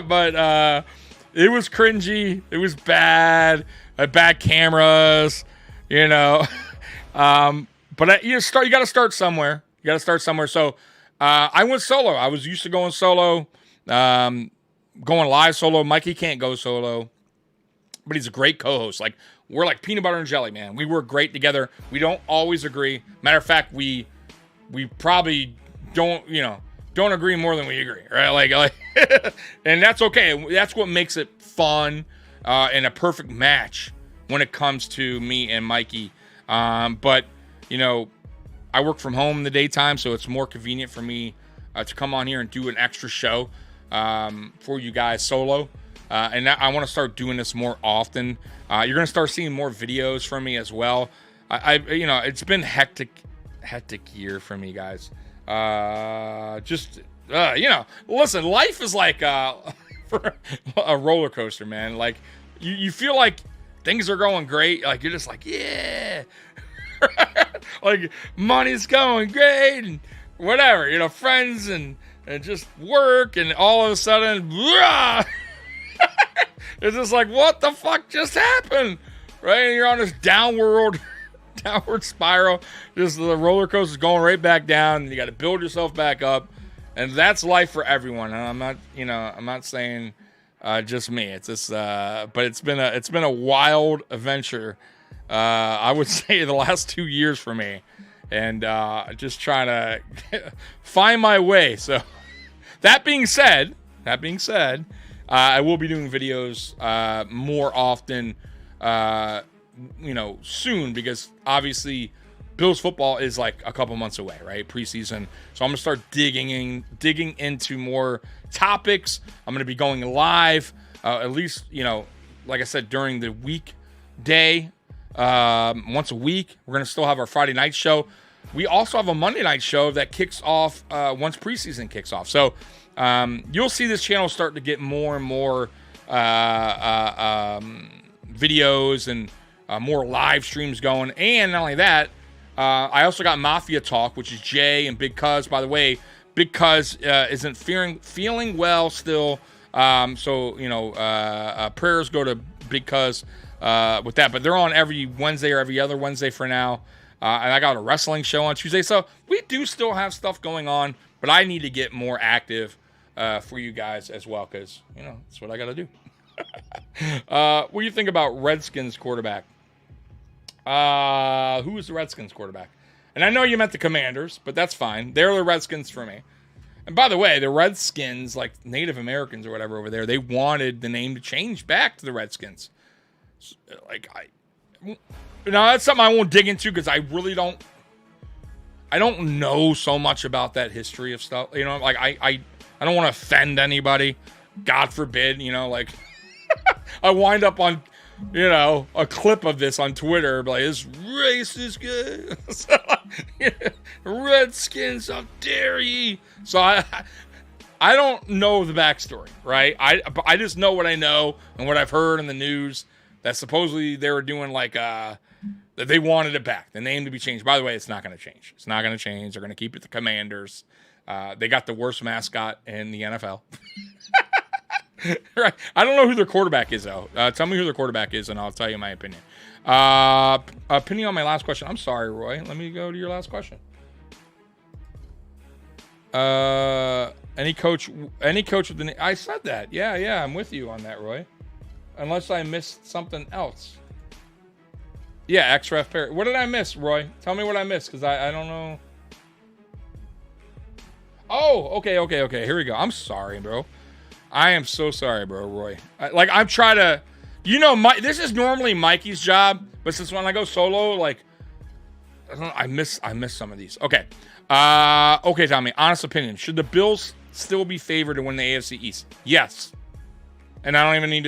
But It was cringy. It was bad. Bad cameras, you know. But you got to start somewhere. You got to start somewhere. So I went solo. I was used to going solo, going live solo. Mikey can't go solo, but he's a great co-host. Like, we're like peanut butter and jelly, man. We work great together. We don't always agree. Matter of fact, we probably don't agree more than we agree, right? Like and that's okay. That's what makes it fun and a perfect match when it comes to me and Mikey. But you know, I work from home in the daytime, so it's more convenient for me to come on here and do an extra show for you guys solo. And I want to start doing this more often. You're going to start seeing more videos from me as well. It's been hectic year for me, guys. Listen, life is like for a roller coaster, man. Like you feel like things are going great. Like you're just like, yeah, like money's going great and whatever, you know, friends and just work, and all of a sudden, it's just like, what the fuck just happened, right? And you're on this downward spiral. Just the roller coaster's going right back down, and you got to build yourself back up, and that's life for everyone. And I'm not saying just me. It's just, but it's been a wild adventure. I would say the last 2 years for me, and just trying to find my way. So that being said, I will be doing videos more often, soon, because obviously Bills football is like a couple months away, right? Preseason. So I'm going to start digging into more topics. I'm going to be going live, at least, like I said, during the weekday, once a week. We're going to still have our Friday night show. We also have a Monday night show that kicks off once preseason kicks off. So you'll see this channel start to get more and more videos and more live streams going. And not only that, I also got Mafia Talk, which is Jay and Big Cuz. By the way, Big Cuz isn't feeling well still. So prayers go to Big Cuz with that. But they're on every Wednesday or every other Wednesday for now. And I got a wrestling show on Tuesday. So we do still have stuff going on, but I need to get more active for you guys as well, because, that's what I got to do. What do you think about Redskins quarterback? Who is the Redskins quarterback? And I know you meant the Commanders, but that's fine. They're the Redskins for me. And by the way, the Redskins, like Native Americans or whatever over there, they wanted the name to change back to the Redskins. That's something I won't dig into, because I really don't know so much about that history of stuff. I don't want to offend anybody. God forbid, I wind up on, a clip of this on Twitter, like, this racist guy. So, Redskins, how dare ye? So I don't know the backstory, right? I just know what I know and what I've heard in the news, that supposedly they were doing that they wanted it back, the name to be changed. By the way, it's not going to change. It's not going to change. They're going to keep it the Commanders. They got the worst mascot in the NFL. Right. I don't know who their quarterback is, though. Tell me who their quarterback is, and I'll tell you my opinion. Opinion on my last question. I'm sorry, Roy. Let me go to your last question. Any coach with the name? I said that. Yeah, I'm with you on that, Roy. Unless I missed something else. Yeah, XREF Perry. What did I miss, Roy? Tell me what I missed, because I don't know. Oh, okay. Here we go. I'm sorry, bro. I am so sorry, bro, Roy. I'm trying to, this is normally Mikey's job, but since when I go solo, I miss some of these. Okay. Okay, Tommy. Honest opinion. Should the Bills still be favored to win the AFC East? Yes. And I don't even need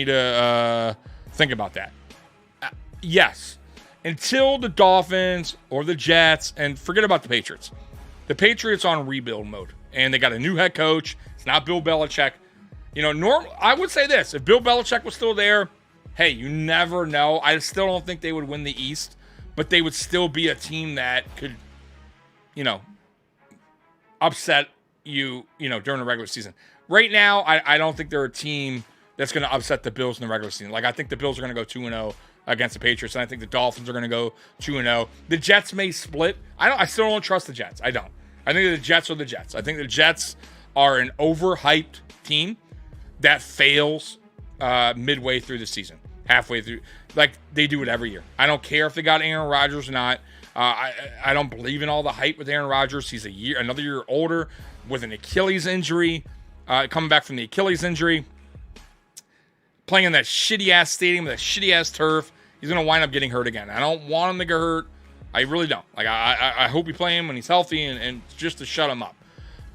to think about that. Yes. Until the Dolphins or the Jets, and forget about the Patriots. The Patriots on rebuild mode, and they got a new head coach. It's not Bill Belichick. I would say this. If Bill Belichick was still there, hey, you never know. I still don't think they would win the East, but they would still be a team that could, upset you, during the regular season. Right now, I don't think they're a team that's going to upset the Bills in the regular season. Like, I think the Bills are going to go 2-0 against the Patriots, and I think the Dolphins are going to go 2-0. The Jets may split. I still don't trust the Jets. I don't. I think the Jets are the Jets. I think the Jets are an overhyped team that fails midway through the season, halfway through. Like, they do it every year. I don't care if they got Aaron Rodgers or not. I don't believe in all the hype with Aaron Rodgers. He's another year older with an Achilles injury, coming back from the Achilles injury, playing in that shitty-ass stadium, that shitty-ass turf. He's going to wind up getting hurt again. I don't want him to get hurt. I really don't. Like, I hope we play him when he's healthy and just to shut him up.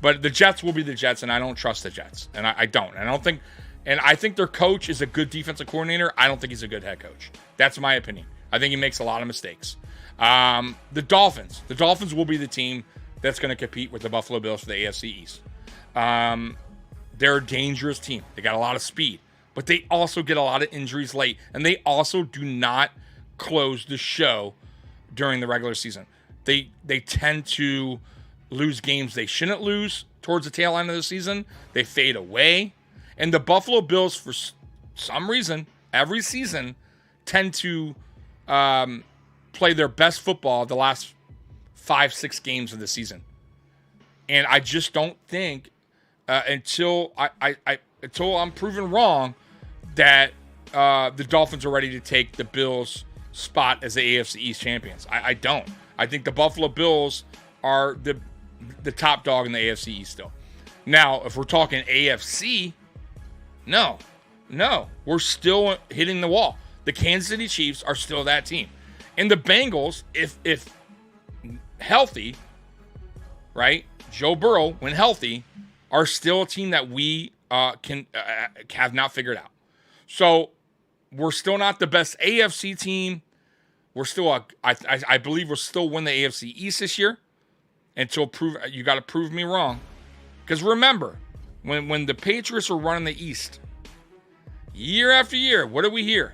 But the Jets will be the Jets, and I don't trust the Jets. And I don't. And I think their coach is a good defensive coordinator. I don't think he's a good head coach. That's my opinion. I think he makes a lot of mistakes. The Dolphins. The Dolphins will be the team that's going to compete with the Buffalo Bills for the AFC East. They're a dangerous team. They got a lot of speed, but they also get a lot of injuries late, and they also do not close the show during the regular season. They tend to lose games they shouldn't lose towards the tail end of the season. They fade away. And the Buffalo Bills, for some reason, every season, tend to play their best football the last 5-6 games of the season. And I just don't think until I'm proven wrong that the Dolphins are ready to take the Bills' spot as the AFC East champions. I don't. I think the Buffalo Bills are the top dog in the AFC East still. Now, if we're talking AFC, no, we're still hitting the wall. The Kansas City Chiefs are still that team. And the Bengals, if healthy, right, Joe Burrow, when healthy, are still a team that we have not figured out. So we're still not the best AFC team. We're still I believe we'll still win the AFC East this year. You got to prove me wrong. Because remember, when the Patriots were running the East, year after year, what do we hear?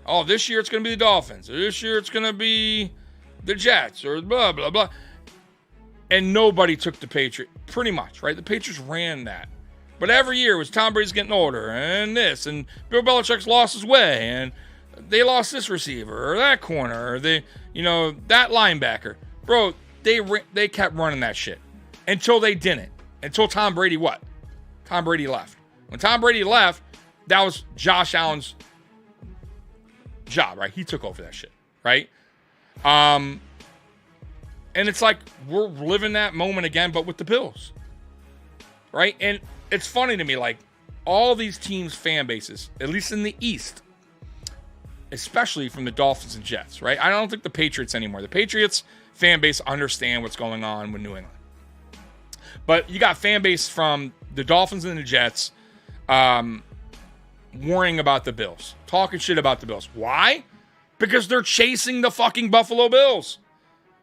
Oh, this year it's going to be the Dolphins. Or this year it's going to be the Jets or blah, blah, blah. And nobody took the Patriots, pretty much, right? The Patriots ran that. But every year it was Tom Brady's getting older and this, and Bill Belichick's lost his way, and they lost this receiver or that corner or that linebacker. Bro, they kept running that shit until they didn't. Until Tom Brady what? Tom Brady left. When Tom Brady left, that was Josh Allen's job, right? He took over that shit, right? And it's like we're living that moment again, but with the Bills, right? And it's funny to me, like all these teams' fan bases, at least in the East, especially from the Dolphins and Jets, right? I don't think the Patriots anymore. The Patriots fan base understand what's going on with New England. But you got fan base from the Dolphins and the Jets worrying about the Bills, talking shit about the Bills. Why? Because they're chasing the fucking Buffalo Bills.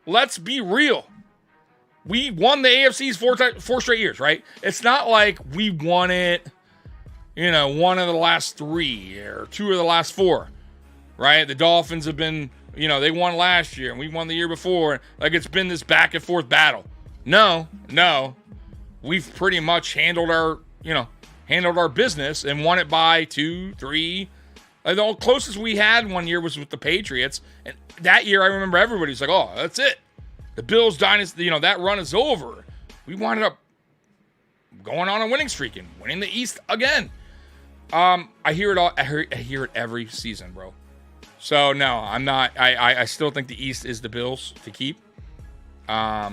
Let's be real. We won the AFC's four straight years, right? It's not like we won it, one of the last 3 or 2 of the last 4, right? The Dolphins have been, they won last year and we won the year before. Like it's been this back and forth battle. No. We've pretty much handled our business and won it by 2, 3. Like the closest we had one year was with the Patriots. And that year, I remember everybody was like, oh, that's it. The Bills dynasty, that run is over. We wound up going on a winning streak and winning the East again. I hear it all. I hear it every season, bro. So no, I'm not. I still think the East is the Bills to keep. But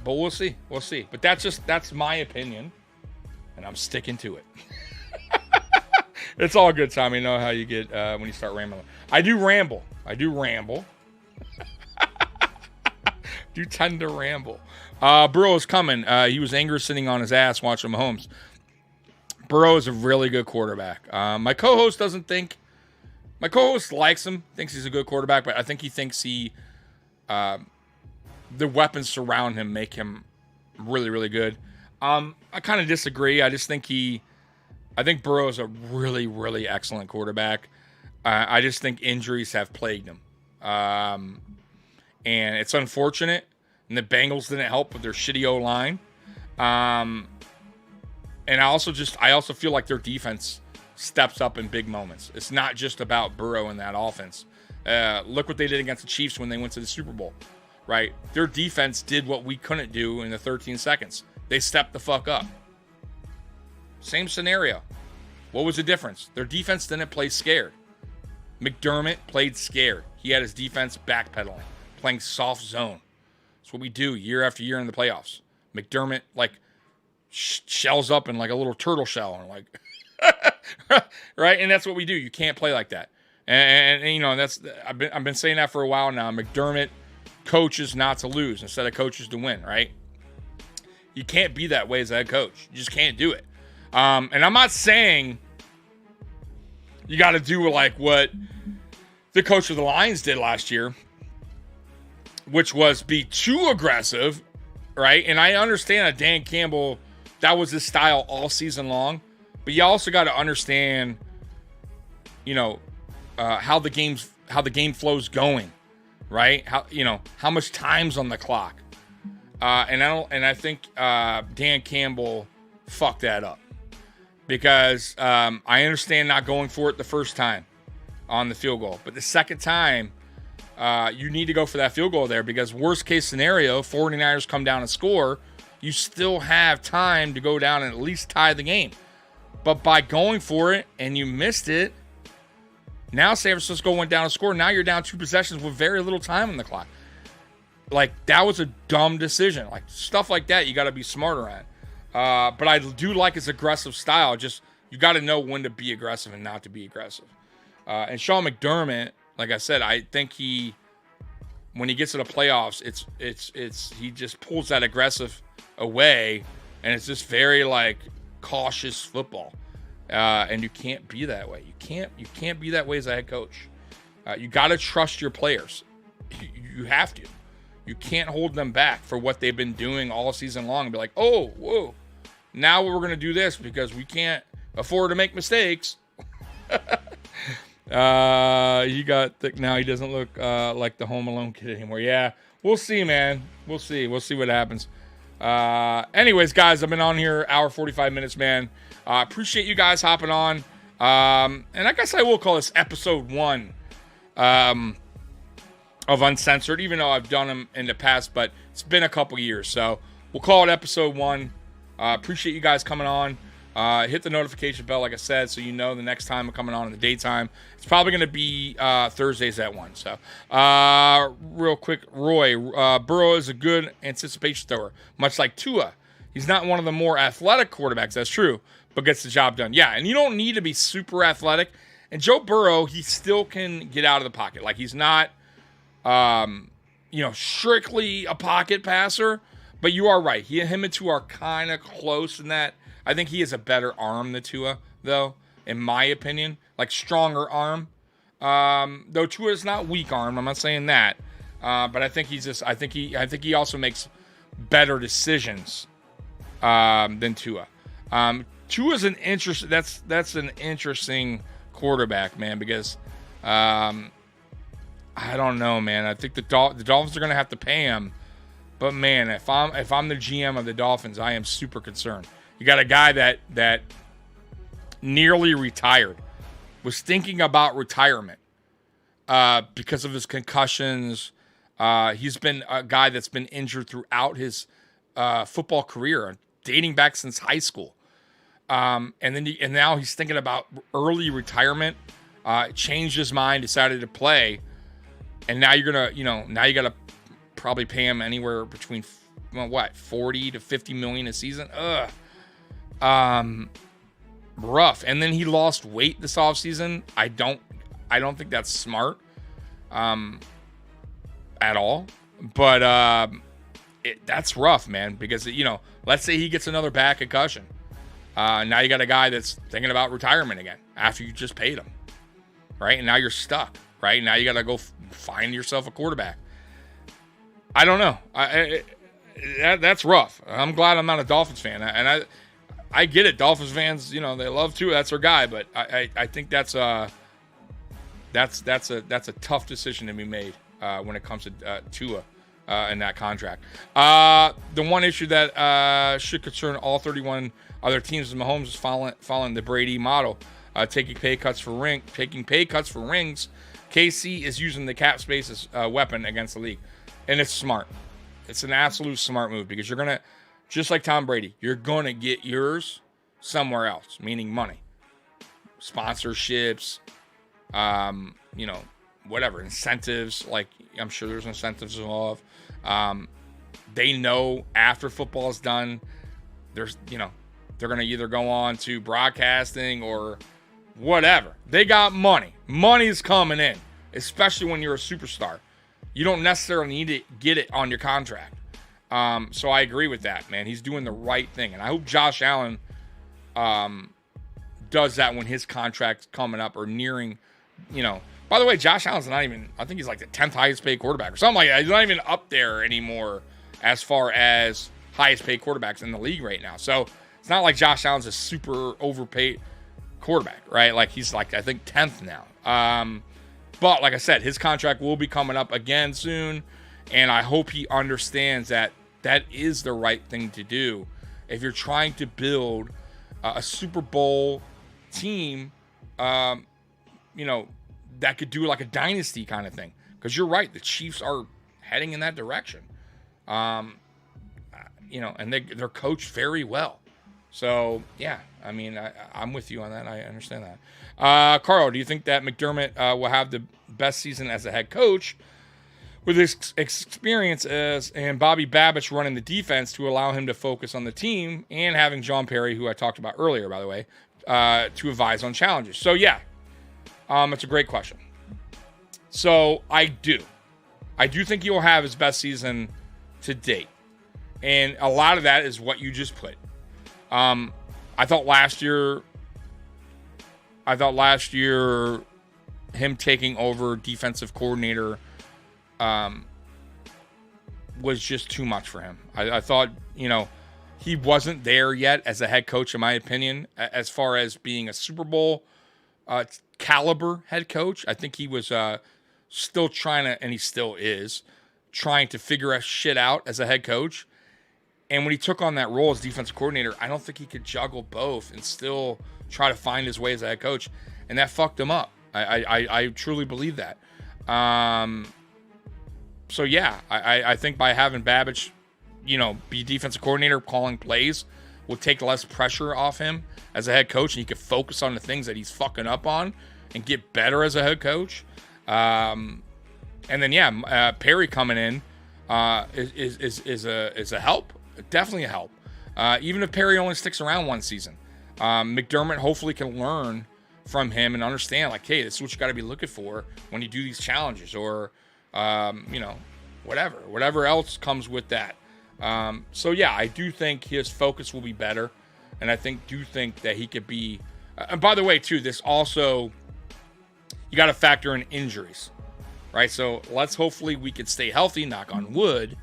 we'll see. But that's my opinion, and I'm sticking to it. It's all good, Tom. You know how you get when you start rambling. I do ramble. Do tend to ramble. Burrow is coming. He was angry sitting on his ass watching Mahomes. Burrow is a really good quarterback. My co-host likes him, thinks he's a good quarterback, but I think he thinks the weapons surround him make him really, really good. I kind of disagree. I just think I think Burrow is a really, really excellent quarterback. I just think injuries have plagued him. And it's unfortunate. And the Bengals didn't help with their shitty O-line. And I also feel like their defense steps up in big moments. It's not just about Burrow in that offense. Look what they did against the Chiefs when they went to the Super Bowl, right? Their defense did what we couldn't do in the 13 seconds. They stepped the fuck up. Same scenario. What was the difference? Their defense didn't play scared. McDermott played scared. He had his defense backpedaling, playing soft zone. That's what we do year after year in the playoffs. McDermott, like, shells up in like a little turtle shell and like, right? And that's what we do. You can't play like that. And you know, that's I've been saying that for a while now. McDermott coaches not to lose instead of coaches to win, right? You can't be that way as a head coach. You just can't do it. And I'm not saying you got to do like what the coach of the Lions did last year, which was be too aggressive, right? And I understand that Dan Campbell, that was his style all season long, but you also got to understand, you know, how the game flow's going, right? How much time's on the clock, and I think Dan Campbell fucked that up because I understand not going for it the first time on the field goal, but the second time you need to go for that field goal there because worst case scenario, 49ers come down and score, you still have time to go down and at least tie the game. But by going for it and you missed it, now San Francisco went down and scored. Now you're down 2 possessions with very little time on the clock. Like, that was a dumb decision. Like, stuff like that you got to be smarter at. But I do like his aggressive style. Just, you got to know when to be aggressive and not to be aggressive. And Sean McDermott, like I said, I think when he gets to the playoffs, he just pulls that aggressive away, and it's just very like cautious football. And you can't be that way. You can't be that way as a head coach. You got to trust your players. You have to. You can't hold them back for what they've been doing all season long and be like, oh, whoa, now we're going to do this because we can't afford to make mistakes. He got thick now. He doesn't look like the Home Alone kid anymore. Yeah, we'll see, man. We'll see what happens. Anyways, guys, I've been on here hour 45 minutes, man. Appreciate you guys hopping on. And I guess I will call this episode 1 of Uncensored, even though I've done them in the past, but it's been a couple years. So we'll call it episode 1. Appreciate you guys coming on. Hit the notification bell, like I said, so you know the next time I'm coming on in the daytime. It's probably going to be Thursdays at 1. So, real quick, Roy, Burrow is a good anticipation thrower, much like Tua. He's not one of the more athletic quarterbacks, that's true, but gets the job done. Yeah, and you don't need to be super athletic. And Joe Burrow, he still can get out of the pocket. Like, he's not, strictly a pocket passer, but you are right. Him and Tua are kind of close in that. I think he has a better arm than Tua, though, in my opinion. Like, stronger arm. Though Tua is not weak arm. I'm not saying that. But I think I think he also makes better decisions than Tua. Tua's an that's an interesting quarterback, man, because I don't know, man. I think the Dolphins are going to have to pay him. But man, if I'm the GM of the Dolphins, I am super concerned. You got a guy that nearly retired, was thinking about retirement because of his concussions. He's been a guy that's been injured throughout his football career, dating back since high school. And now he's thinking about early retirement. Changed his mind, decided to play, and now you gotta probably pay him anywhere between 40 to 50 million a season. Rough. And then he lost weight this offseason. I don't think that's smart at all. But that's rough, man, because let's say he gets another back concussion. Now you got a guy that's thinking about retirement again after you just paid him. Right? And now you're stuck. Right? Now you got to go find yourself a quarterback. I don't know. That's rough. I'm glad I'm not a Dolphins fan. And I get it. Dolphins fans, they love Tua. That's their guy. But I think that's a tough decision to be made when it comes to Tua in that contract. The one issue that should concern all 31 other teams is Mahomes is following the Brady model. taking pay cuts for rings. KC is using the cap space as a weapon against the league, and it's smart. It's an absolute smart move because you're gonna, just like Tom Brady, you're gonna get yours somewhere else, meaning money, sponsorships, whatever, incentives. Like, I'm sure there's incentives involved. They know after football is done, they're going to either go on to broadcasting or whatever. They got money. Money's coming in, especially when you're a superstar. You don't necessarily need to get it on your contract. So I agree with that, man. He's doing the right thing. And I hope Josh Allen does that when his contract's coming up or nearing, By the way, Josh Allen's not even, I think he's like the 10th highest paid quarterback or something like that. He's not even up there anymore as far as highest paid quarterbacks in the league right now. So it's not like Josh Allen's a super overpaid quarterback, right? Like, he's like, I think 10th now. But like I said, his contract will be coming up again soon. And I hope he understands that that is the right thing to do. If you're trying to build a Super Bowl team, that could do like a dynasty kind of thing. Because you're right, the Chiefs are heading in that direction. And they're coached very well. So, yeah, I mean, I'm with you on that. I understand that. Carl, do you think that McDermott will have the best season as a head coach with his experience and Bobby Babich running the defense to allow him to focus on the team and having John Perry, who I talked about earlier, by the way, to advise on challenges? So, yeah, it's a great question. So, I do think he will have his best season to date. And a lot of that is what you just put. I thought last year him taking over defensive coordinator was just too much for him. I thought, he wasn't there yet as a head coach, in my opinion, as far as being a Super Bowl caliber head coach. I think he was still trying to, and he still is, trying to figure shit out as a head coach. And when he took on that role as defensive coordinator, I don't think he could juggle both and still try to find his way as a head coach. And that fucked him up. I truly believe that. So, yeah, I think by having Babich, be defensive coordinator, calling plays, will take less pressure off him as a head coach. And he could focus on the things that he's fucking up on and get better as a head coach. And then, Perry coming in is a help. Definitely a help. Even if Perry only sticks around one season, McDermott hopefully can learn from him and understand, like, hey, this is what you got to be looking for when you do these challenges, or whatever else comes with that. So yeah, I do think his focus will be better, and I do think that he could be. And by the way, too, this also, you got to factor in injuries, right? So hopefully we can stay healthy, knock on wood.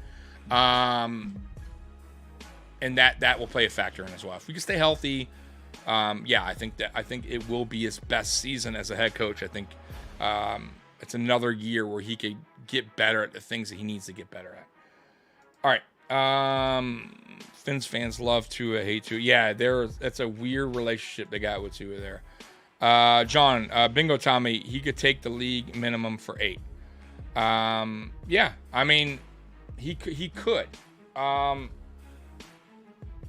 And that will play a factor in as well. If we can stay healthy, I think it will be his best season as a head coach. I think it's another year where he could get better at the things that he needs to get better at. All right. Finns fans love Tua, hate Tua. Yeah, that's a weird relationship they got with Tua there. John, Bingo Tommy, he could take the league minimum for 8. Yeah, I mean, he could.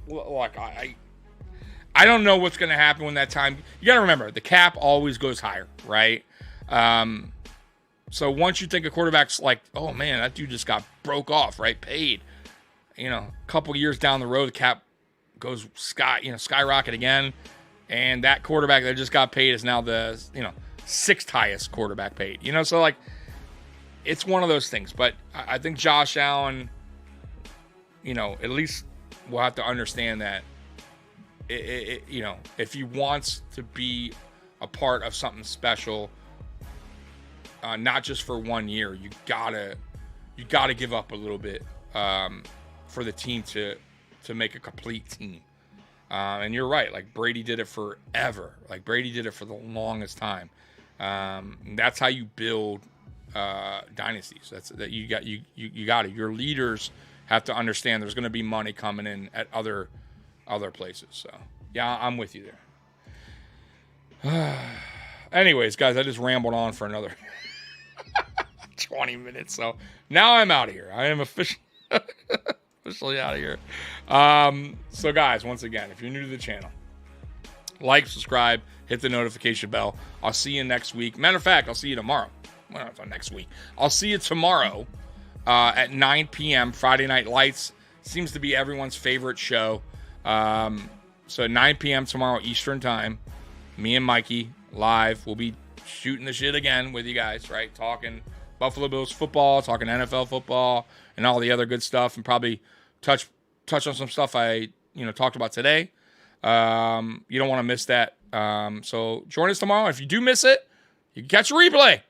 Look, I don't know what's going to happen when that time. You got to remember, the cap always goes higher, right? So once you think a quarterback's like, oh man, that dude just got broke off, right? Paid, a couple years down the road, the cap goes skyrocket again, and that quarterback that just got paid is now the 6th highest quarterback paid. So like, it's one of those things. But I think Josh Allen, at least we'll have to understand that, if he wants to be a part of something special, not just for 1 year, you gotta give up a little bit for the team to make a complete team. And you're right, like Brady did it forever. Like Brady did it for the longest time. That's how you build dynasties. You got it. Your leaders have to understand there's going to be money coming in at other places. So, yeah, I'm with you there. Anyways, guys, I just rambled on for another 20 minutes. So now I'm out of here. I am officially out of here. So guys, once again, if you're new to the channel, like, subscribe, hit the notification bell. I'll see you next week. Matter of fact, I'll see you tomorrow. Well, it's not next week. I'll see you tomorrow at 9 p.m. Friday Night Lights. Seems to be everyone's favorite show. So at 9 p.m. tomorrow Eastern time, me and Mikey live. We'll be shooting the shit again with you guys, right? Talking Buffalo Bills football, talking NFL football, and all the other good stuff, and probably touch on some stuff I talked about today. You don't want to miss that. So join us tomorrow. If you do miss it, you can catch a replay.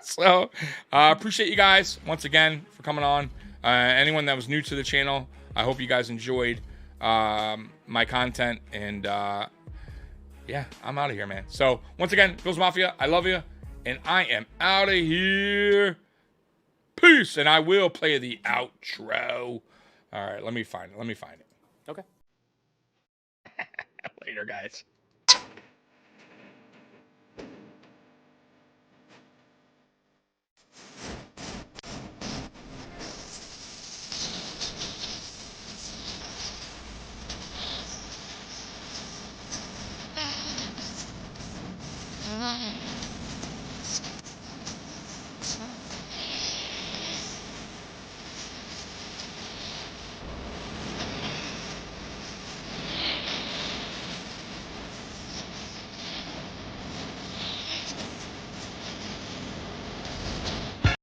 So appreciate you guys once again for coming on. Anyone that was new to the channel, I hope you guys enjoyed my content. And yeah, I'm out of here, man. So once again, Bills Mafia, I love you. And I am out of here. Peace. And I will play the outro. All right, let me find it. Okay. Later, guys.